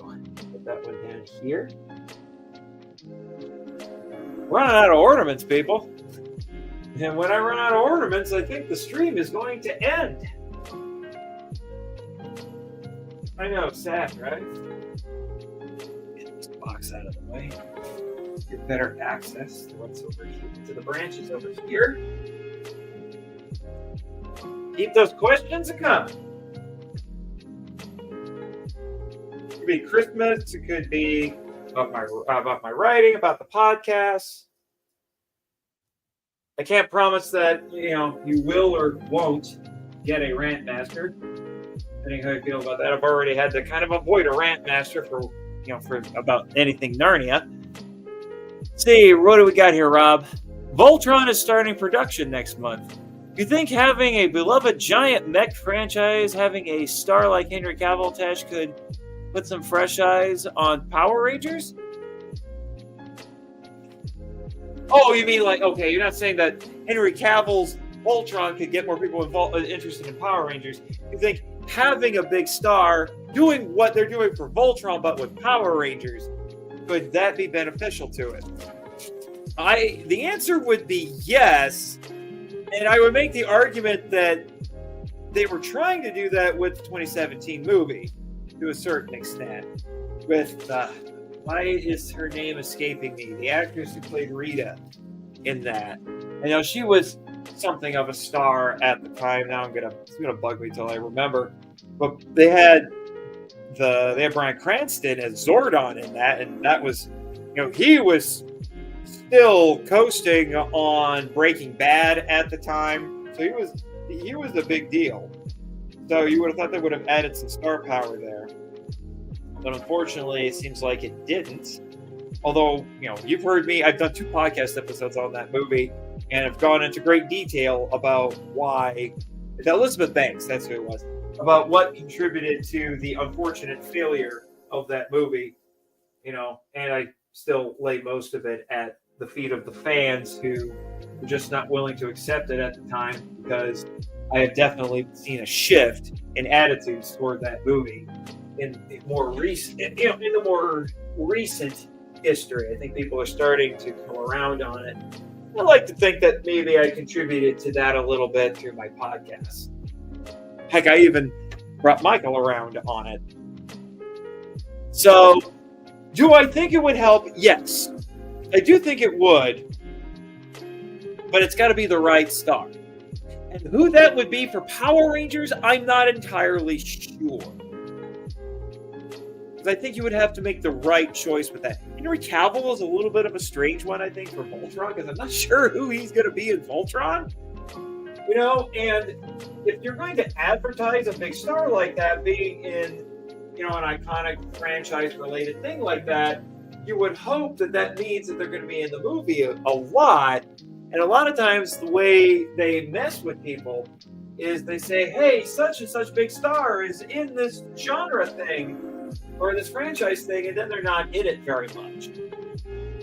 put that one down here. Running out of ornaments, people. And when I run out of ornaments, I think the stream is going to end. I know, sad, right? Get this box out of the way. Get better access to what's over here, to the branches over here. Keep those questions coming. It could be Christmas. It could be about my writing, about the podcast. I can't promise that you will or won't get a rant master. Depending how you feel about that, I've already had to kind of avoid a rant master for about anything Narnia. Let's see, what do we got here, Rob? Voltron is starting production next month. You think having a beloved giant mech franchise, having a star like Henry Cavill attached, could put some fresh eyes on Power Rangers? Oh, you mean like, okay, you're not saying that Henry Cavill's Voltron could get more people interested in Power Rangers. You think having a big star doing what they're doing for Voltron but with Power Rangers, could that be beneficial to it? The answer would be yes, and I would make the argument that they were trying to do that with the 2017 movie to a certain extent. With why is her name escaping me? The actress who played Rita in that. I know she was something of a star at the time. Now it's gonna bug me till I remember. But they had Bryan Cranston as Zordon in that, and that was, he was still coasting on Breaking Bad at the time, so he was a big deal. So you would have thought they would have added some star power there. But unfortunately, it seems like it didn't. Although, you've heard me, I've done 2 podcast episodes on that movie, and I've gone into great detail about why, Elizabeth Banks, that's who it was, about what contributed to the unfortunate failure of that movie, and I still lay most of it at the feet of the fans who were just not willing to accept it at the time, because I have definitely seen a shift in attitudes toward that movie in the more recent history. I think people are starting to come around on it. I like to think that maybe I contributed to that a little bit through my podcast. Heck, I even brought Michael around on it. So, do I think it would help? Yes. I do think it would, but it's got to be the right star. And who that would be for Power Rangers, I'm not entirely sure. Because I think you would have to make the right choice with that. Henry Cavill is a little bit of a strange one, I think, for Voltron, because I'm not sure who he's going to be in Voltron. And if you're going to advertise a big star like that being in, an iconic franchise-related thing like that, you would hope that means that they're going to be in the movie a lot. And a lot of times the way they mess with people is they say, hey, such and such big star is in this genre thing or this franchise thing, and then they're not in it very much.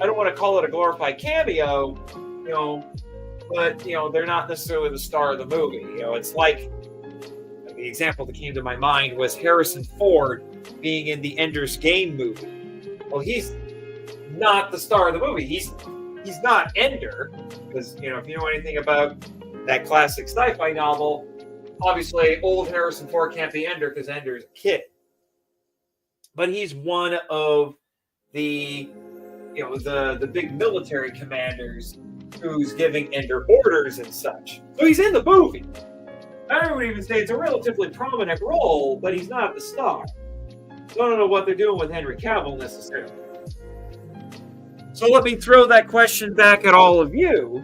I don't want to call it a glorified cameo, but, they're not necessarily the star of the movie. It's like the example that came to my mind was Harrison Ford being in the Ender's Game movie. Well, he's not the star of the movie. He's not Ender, because, if you know anything about that classic sci-fi novel, obviously old Harrison Ford can't be Ender because Ender's a kid. But he's one of the, the big military commanders who's giving Ender orders and such. So he's in the movie. I would even say it's a relatively prominent role, but he's not the star. So I don't know what they're doing with Henry Cavill necessarily. So let me throw that question back at all of you.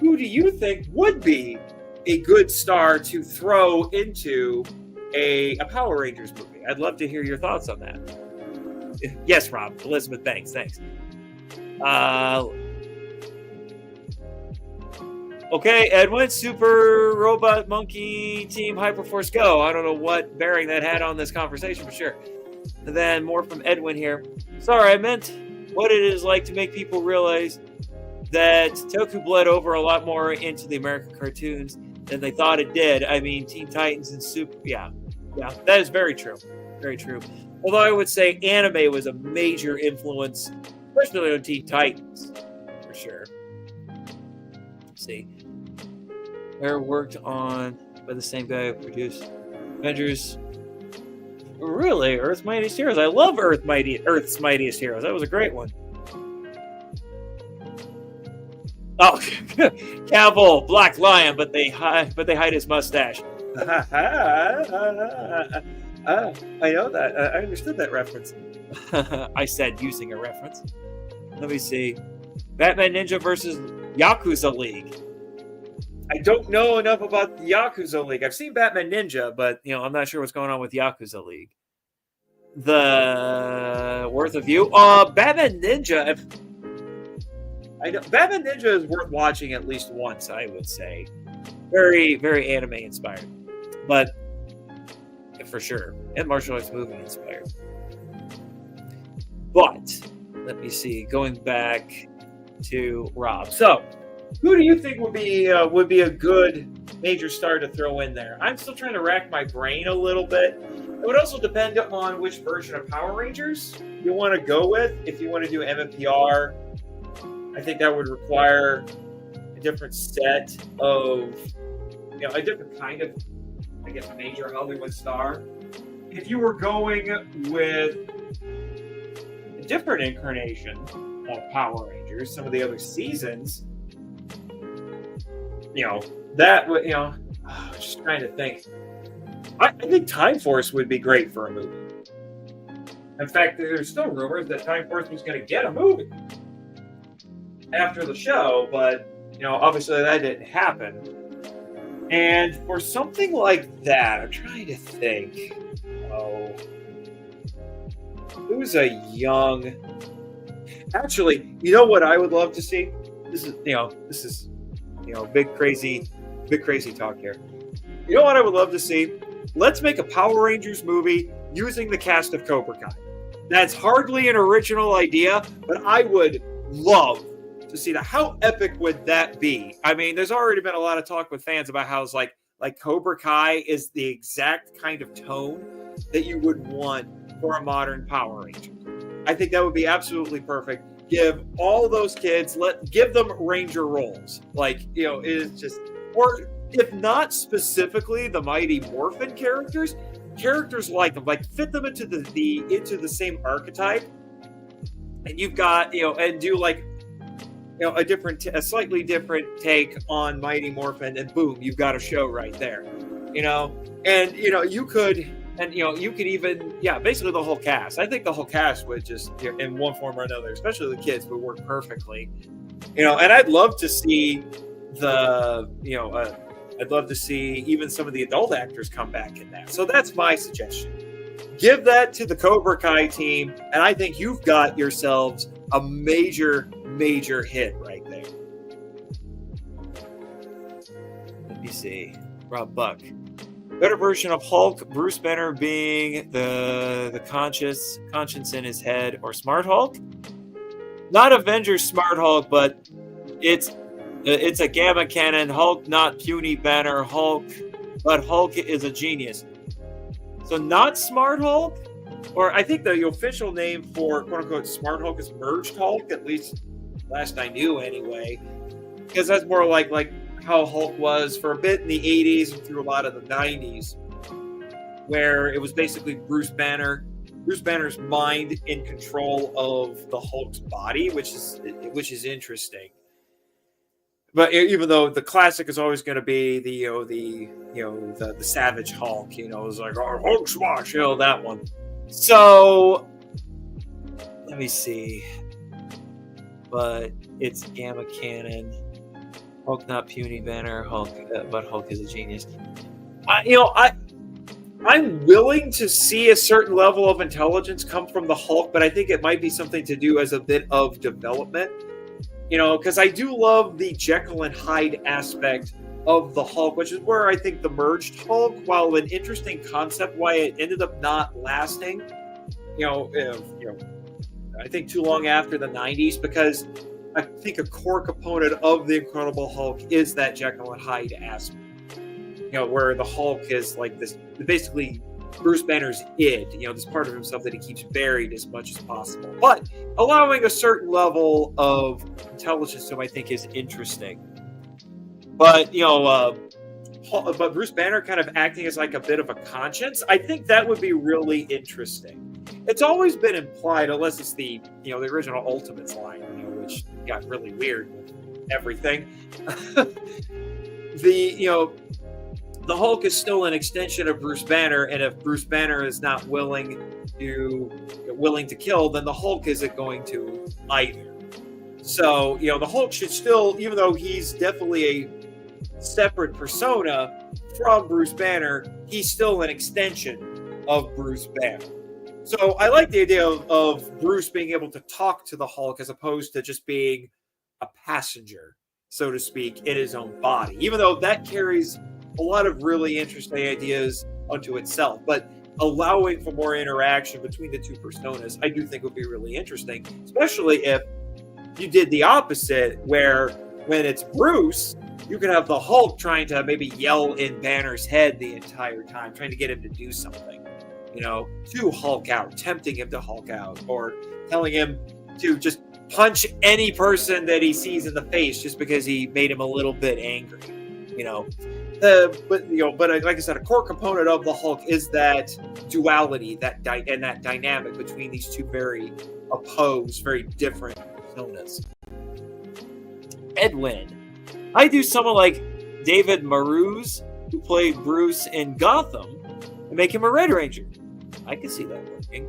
Who do you think would be a good star to throw into a Power Rangers movie? I'd love to hear your thoughts on that. Yes, Rob. Elizabeth Banks. Thanks. Okay, Edwin, Super Robot Monkey Team Hyperforce Go. I don't know what bearing that had on this conversation, but sure. And then more from Edwin here. Sorry, I meant what it is like to make people realize that Toku bled over a lot more into the American cartoons than they thought it did. I mean, Teen Titans and Super... Yeah, that is very true. Very true. Although I would say anime was a major influence, especially on Teen Titans, for sure. Let's see. They're worked on by the same guy who produced Avengers. Really? Earth's Mightiest Heroes. I love Earth's Mightiest Heroes. That was a great one. Oh, Cavill, Black Lion, but they hide his mustache. I know that. I understood that reference. I said using a reference. Let me see. Batman Ninja versus Yakuza League. I don't know enough about the Yakuza League. I've seen Batman Ninja, but I'm not sure what's going on with Yakuza League. The worth of view. Batman Ninja. I know Batman Ninja is worth watching at least once, I would say. Very, very anime inspired, but for sure, and martial arts movie inspired. But let me see. Going back to Rob. So, who do you think would be a good major star to throw in there? I'm still trying to rack my brain a little bit. It would also depend on which version of Power Rangers you want to go with. If you want to do MMPR, I think that would require a different set of, a different kind of, I guess, major Hollywood star. If you were going with a different incarnation of Power Rangers, some of the other seasons, that would, just trying to think. I think Time Force would be great for a movie. In fact, there's still rumors that Time Force was going to get a movie after the show, but, obviously that didn't happen. And for something like that, I'm trying to think. Who's a young... Actually, you know what I would love to see? This is big crazy talk here. You know what I would love to see? Let's make a Power Rangers movie using the cast of Cobra Kai. That's hardly an original idea, but I would love to see that. How epic would that be? I mean, there's already been a lot of talk with fans about how it's like Cobra Kai is the exact kind of tone that you would want for a modern Power Ranger. I think that would be absolutely perfect. Give all those kids, give them Ranger roles. It is just, or if not specifically the Mighty Morphin characters like them, fit them into the same archetype, and you've got and do a slightly different take on Mighty Morphin, and boom, you've got a show right there. And you could even, basically the whole cast. I think the whole cast would just, in one form or another, especially the kids, would work perfectly. And I'd love to see I'd love to see even some of the adult actors come back in that. So that's my suggestion. Give that to the Cobra Kai team, and I think you've got yourselves a major, major hit right there. Let me see. Rob Buck. Better version of Hulk, Bruce Banner being the conscience in his head, or Smart Hulk? Not Avengers Smart Hulk, but it's a gamma cannon Hulk, not puny Banner Hulk, but Hulk is a genius. So not Smart Hulk, or I think the official name for quote unquote Smart Hulk is Merged Hulk, at least last I knew anyway, because that's more like how Hulk was for a bit in the 80s and through a lot of the 90s, where it was basically Bruce Banner's mind in control of the Hulk's body, which is interesting. But even though the classic is always going to be the Savage Hulk, it's like, oh, Hulk smash, that one. So let me see. But it's Gamma Cannon, Hulk, not puny Banner Hulk, but Hulk is a genius. I'm willing to see a certain level of intelligence come from the Hulk, but I think it might be something to do as a bit of development. Because I do love the Jekyll and Hyde aspect of the Hulk, which is where I think the merged Hulk, while an interesting concept, why it ended up not lasting, I think too long after the 90s, because I think a core component of the Incredible Hulk is that Jekyll and Hyde aspect. Where the Hulk is like this, basically Bruce Banner's id, this part of himself that he keeps buried as much as possible. But allowing a certain level of intelligence to him, I think, is interesting. But, but Bruce Banner kind of acting as like a bit of a conscience, I think that would be really interesting. It's always been implied, unless it's the original Ultimates line, which got really weird with everything. The Hulk is still an extension of Bruce Banner, and if Bruce Banner is not willing to kill, then the Hulk isn't going to either. So, the Hulk should still, even though he's definitely a separate persona from Bruce Banner, he's still an extension of Bruce Banner. So I like the idea of Bruce being able to talk to the Hulk as opposed to just being a passenger, so to speak, in his own body, even though that carries a lot of really interesting ideas unto itself. But allowing for more interaction between the two personas, I do think would be really interesting, especially if you did the opposite, where when it's Bruce, you could have the Hulk trying to maybe yell in Banner's head the entire time, trying to get him to do something, to Hulk out, tempting him to Hulk out, or telling him to just punch any person that he sees in the face just because he made him a little bit angry, but like I said, a core component of the Hulk is that duality, that dynamic between these two very opposed, very different personas. Edwin, I do someone like David Marouz, who played Bruce in Gotham, and make him a Red Ranger. I can see that working.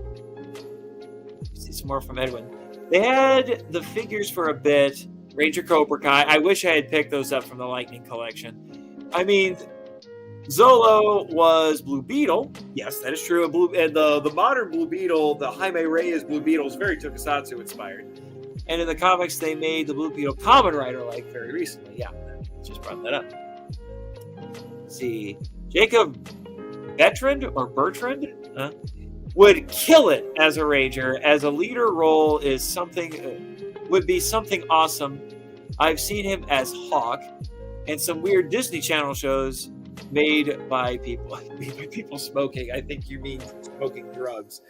See some more from Edwin. They had the figures for a bit. Ranger Cobra Kai. I wish I had picked those up from the Lightning collection. I mean, Zolo was Blue Beetle. Yes, that is true. And the modern Blue Beetle, the Jaime Reyes Blue Beetle, is very Tokusatsu inspired. And in the comics, they made the Blue Beetle Kamen Rider like very recently. Yeah, just brought that up. Let's see, Jacob Bertrand would kill it as a Ranger. As a leader role is something would be something awesome. I've seen him as Hawk and some weird Disney Channel shows made by people smoking. I think you mean smoking drugs.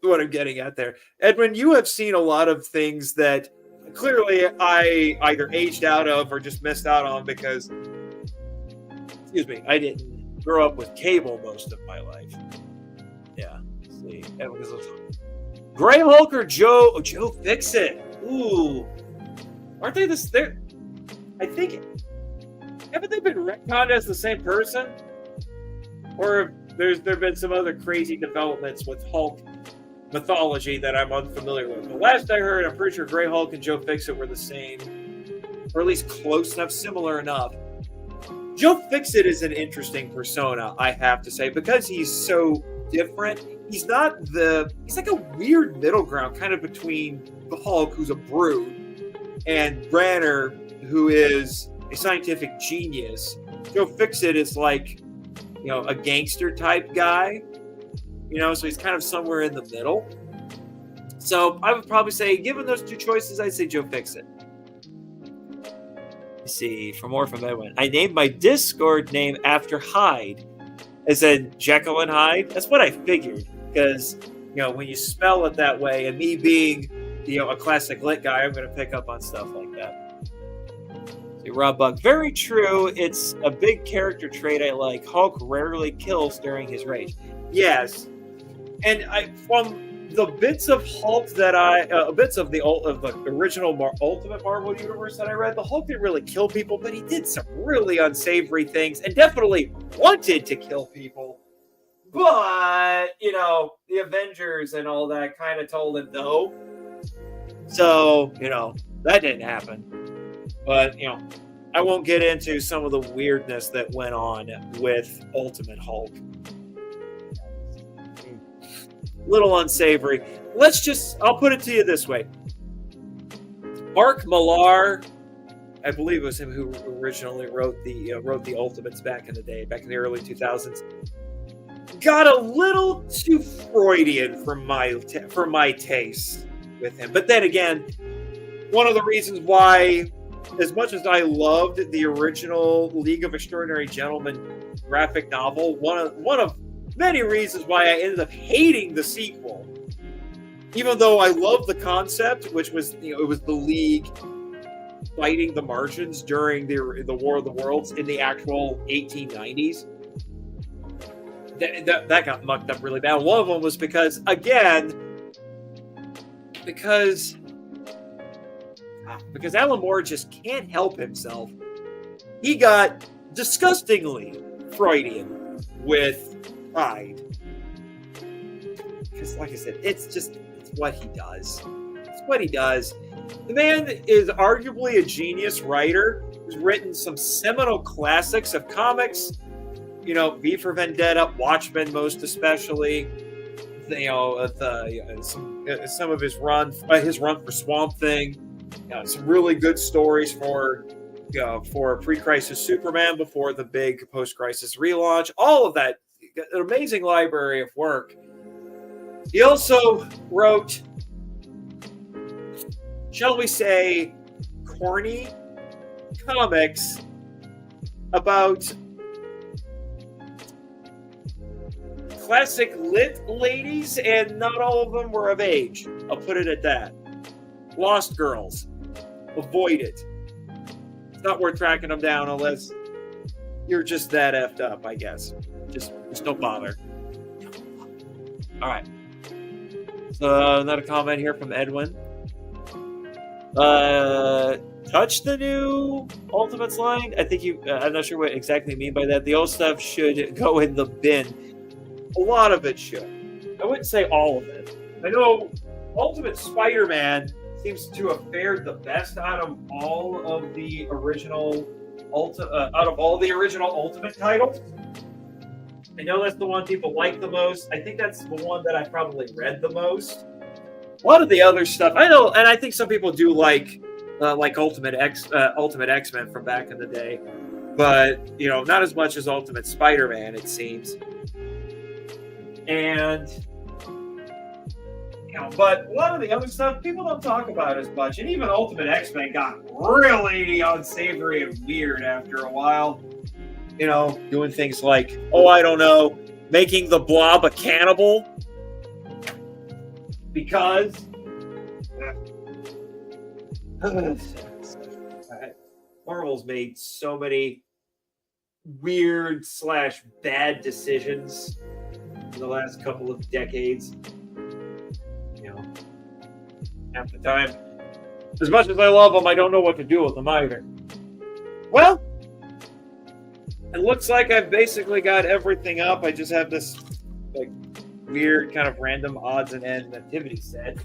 What I'm getting at there. Edwin, you have seen a lot of things that clearly I either aged out of or just missed out on because, I didn't grow up with cable most of my life. Yeah. Let's see. Gray Hulk or Joe Fixit? Ooh. Aren't they this? I think. Haven't they been retconned as the same person? Or there been some other crazy developments with Hulk mythology that I'm unfamiliar with. The last I heard, I'm pretty sure Grey Hulk and Joe Fixit were the same, or at least close enough, similar enough. Joe Fixit is an interesting persona, I have to say, because he's so different. He's like a weird middle ground, kind of between the Hulk, who's a brute, and Banner, who is a scientific genius. Joe Fixit is like, a gangster type guy. So he's kind of somewhere in the middle. So I would probably say, given those two choices, I'd say Joe Fixit. Let's see, for more from Edwin. I named my Discord name after Hyde. I said Jekyll and Hyde. That's what I figured. Because, when you spell it that way, and me being, a classic lit guy, I'm going to pick up on stuff like that. See, Rob Buck. Very true. It's a big character trait I like. Hulk rarely kills during his rage. Yes. And from the bits of Hulk that bits of the original Ultimate Marvel Universe that I read, the Hulk didn't really kill people, but he did some really unsavory things and definitely wanted to kill people. But, the Avengers and all that kind of told him no. So, that didn't happen. But, I won't get into some of the weirdness that went on with Ultimate Hulk. little unsavory. I'll put it to you this way. Mark Millar, I believe it was him who originally wrote the Ultimates back in the day, back in the early 2000s. Got a little too Freudian for my taste with him. But then again, one of the reasons why, as much as I loved the original League of Extraordinary Gentlemen graphic novel, one of many reasons why I ended up hating the sequel, even though I loved the concept, which was, it was the League fighting the Martians during the War of the Worlds in the actual 1890s. That got mucked up really bad. One of them was because Alan Moore just can't help himself. He got disgustingly Freudian with Pride. Because, like I said, it's what he does. It's what he does. The man is arguably a genius writer who's written some seminal classics of comics. V for Vendetta, Watchmen, most especially. Some of his run for Swamp Thing. Some really good stories for pre-crisis Superman before the big post-crisis relaunch. All of that, an amazing library of work. He also wrote, shall we say, corny comics about classic lit ladies, and not all of them were of age. I'll put it at that. Lost Girls. Avoid it. It's not worth tracking them down unless you're just that effed up, I guess. Just don't bother. All right. So another comment here from Edwin. Touch the new Ultimates line? I think I'm not sure what exactly you mean by that. The old stuff should go in the bin. A lot of it should. I wouldn't say all of it. I know Ultimate Spider-Man seems to have fared the best out of all of the original Ultimate titles. I know that's the one people like the most. I think that's the one that I probably read the most. A lot of the other stuff I know, and I think some people do like Ultimate X-Men from back in the day, but not as much as Ultimate Spider-Man, it seems. And but a lot of the other stuff people don't talk about as much, and even Ultimate X-Men got really unsavory and weird after a while. Doing things like, making the Blob a cannibal because Marvel's made so many weird / bad decisions in the last couple of decades. Half the time, as much as I love them, I don't know what to do with them either. Well, it looks like I've basically got everything up. I just have this weird kind of random odds and ends activity set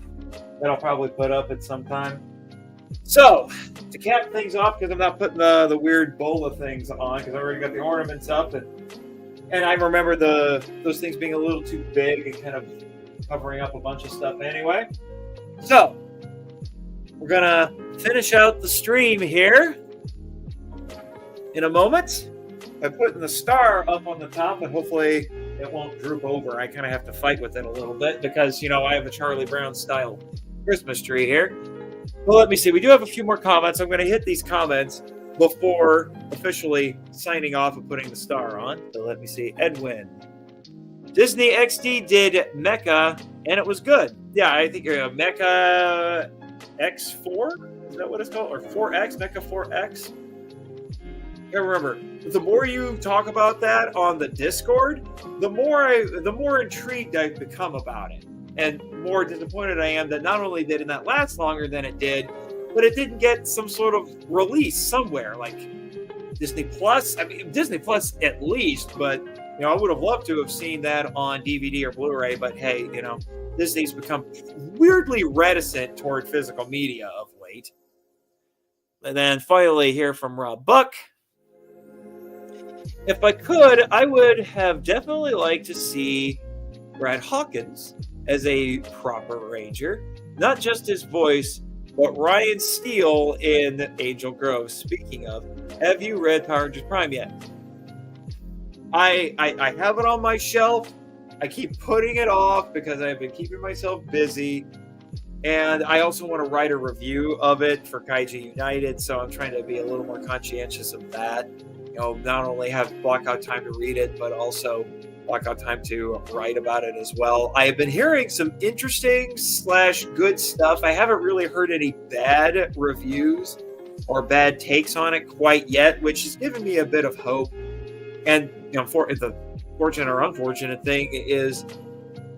that I'll probably put up at some time. So, to cap things off, because I'm not putting the weird bola things on, because I already got the ornaments up, and I remember those things being a little too big and kind of covering up a bunch of stuff anyway. So, we're going to finish out the stream here in a moment by putting the star up on the top, and hopefully it won't droop over. I kind of have to fight with it a little bit because, I have a Charlie Brown style Christmas tree here. Well, let me see. We do have a few more comments. I'm going to hit these comments before officially signing off and putting the star on. So let me see. Edwin. Disney XD did Mecha, and it was good. Yeah, I think Mecha X4? Is that what it's called? Or 4X? Mecha 4X? I can't remember. The more you talk about that on the Discord, the more intrigued I've become about it. And more disappointed I am that not only did it not last longer than it did, but it didn't get some sort of release somewhere, like Disney Plus. I mean, Disney Plus at least, but I would have loved to have seen that on DVD or Blu-ray, but hey, Disney's become weirdly reticent toward physical media of late. And then finally here from Rob Buck. If I could, I would have definitely liked to see Brad Hawkins as a proper Ranger. Not just his voice, but Ryan Steele in Angel Grove. Speaking of, have you read Power Rangers Prime yet? I have it on my shelf. I keep putting it off because I've been keeping myself busy. And I also want to write a review of it for Kaiju United, so I'm trying to be a little more conscientious of that. Not only have block out time to read it, but also block out time to write about it as well. I have been hearing some interesting / good stuff. I haven't really heard any bad reviews or bad takes on it quite yet, which has given me a bit of hope. And the fortunate or unfortunate thing is,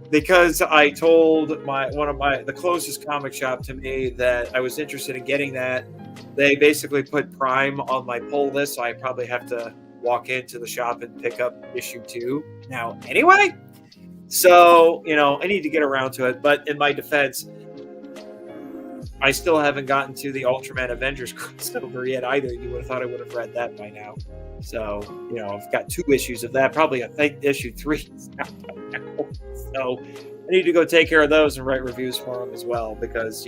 because I told the closest comic shop to me that I was interested in getting that, they basically put Prime on my pull list, so I probably have to walk into the shop and pick up issue 2 now anyway. So, I need to get around to it. But in my defense, I still haven't gotten to the Ultraman Avengers crossover yet either. You would have thought I would have read that by now. So, I've got 2 issues of that. Probably I think issue 3 is out by now. So I need to go take care of those and write reviews for them as well, because,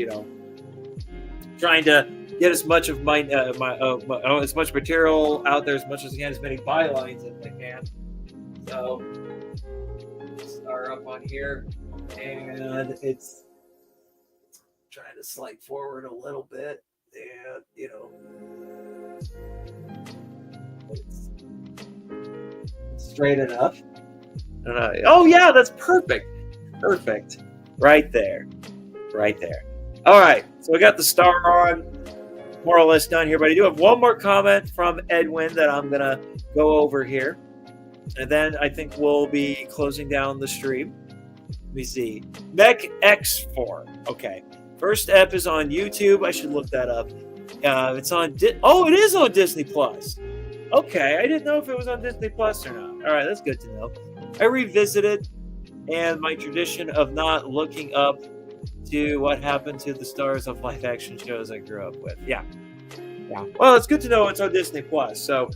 trying to get as much of as much material out there as much as I can, as many bylines as I can. So start up on here, and it's trying to slide forward a little bit, and it's straight enough. Oh yeah, that's perfect. Right there. All right, so we got the star on, more or less done here, but I do have one more comment from Edwin that I'm gonna go over here, and then I think we'll be closing down the stream. Let me see. Mech X4. Okay, first ep is on YouTube. I should look that up. It's on. It is on Disney Plus. Okay, I didn't know if it was on Disney Plus or not. All right, that's good to know. I revisited, and my tradition of not looking up to what happened to the stars of live action shows I grew up with. Yeah. Well, it's good to know it's on Disney Plus. So,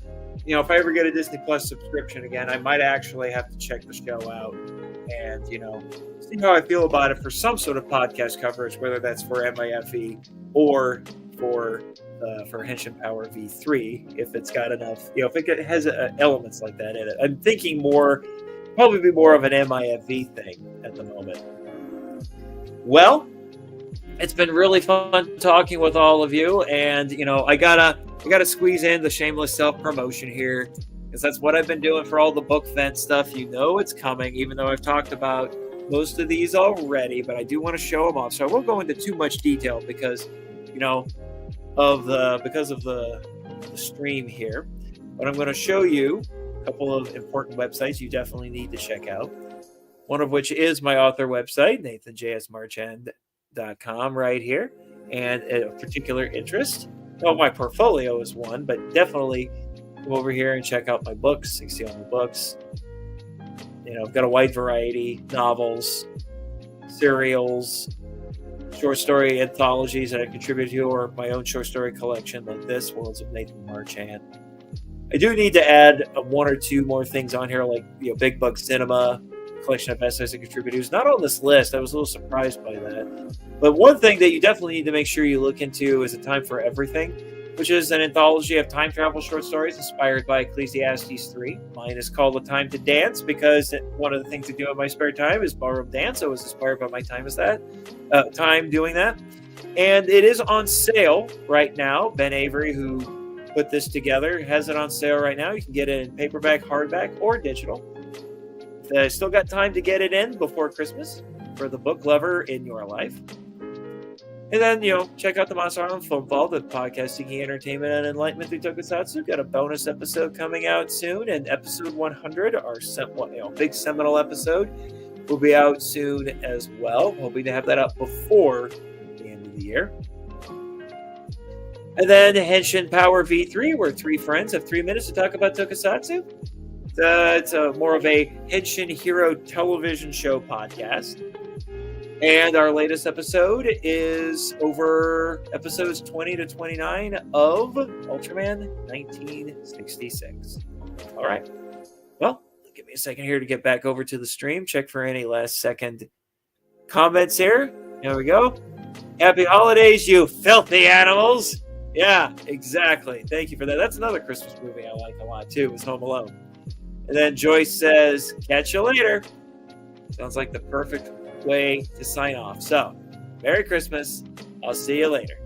if I ever get a Disney Plus subscription again, I might actually have to check the show out and, see how I feel about it for some sort of podcast coverage, whether that's for MIFE or for Henshin Power V3, if it's got enough, if it has elements like that in it. I'm thinking probably be more of an MIFV thing at the moment. Well, it's been really fun talking with all of you, and I gotta squeeze in the shameless self-promotion here, because that's what I've been doing for all the Bookvent stuff. It's coming, even though I've talked about most of these already, but I do want to show them off. So I won't go into too much detail because of the stream here, but I'm going to show you a couple of important websites you definitely need to check out. One of which is my author website, nathanjsmarchand.com, right here. And a particular interest, my portfolio is one, but definitely come over here and check out my books. You can see all my books. I've got a wide variety: novels, serials, short story anthologies that I contribute to, or my own short story collection like this, Worlds of Nathan Marchand. I do need to add 1 or 2 more things on here, like Big Bug Cinema, collection of essays and contributors. Not on this list. I was a little surprised by that. But one thing that you definitely need to make sure you look into is A Time for Everything, which is an anthology of time travel short stories inspired by Ecclesiastes 3. Mine is called A Time to Dance because one of the things I do in my spare time is ballroom dance. So I was inspired by my time doing that. And it is on sale right now. Ben Avery, who put this together, has it on sale right now. You can get it in paperback, hardback, or digital. Still got time to get it in before Christmas for the book lover in your life. And then, check out the Monster Island Film Vault, the podcast seeking entertainment and enlightenment through Tokusatsu. Got a bonus episode coming out soon, and episode 100, our big seminal episode, will be out soon as well. Hoping to have that up before the end of the year. And then Henshin Power V3, where 3 friends have 3 minutes to talk about Tokusatsu. It's more of a Henshin Hero television show podcast. And our latest episode is over episodes 20 to 29 of Ultraman 1966. All right. Well, give me a second here to get back over to the stream. Check for any last second comments here. There we go. Happy holidays, you filthy animals. Yeah, exactly. Thank you for that. That's another Christmas movie I like a lot too, is Home Alone. And then Joyce says, catch you later. Sounds like the perfect way to sign off. So, Merry Christmas. I'll see you later.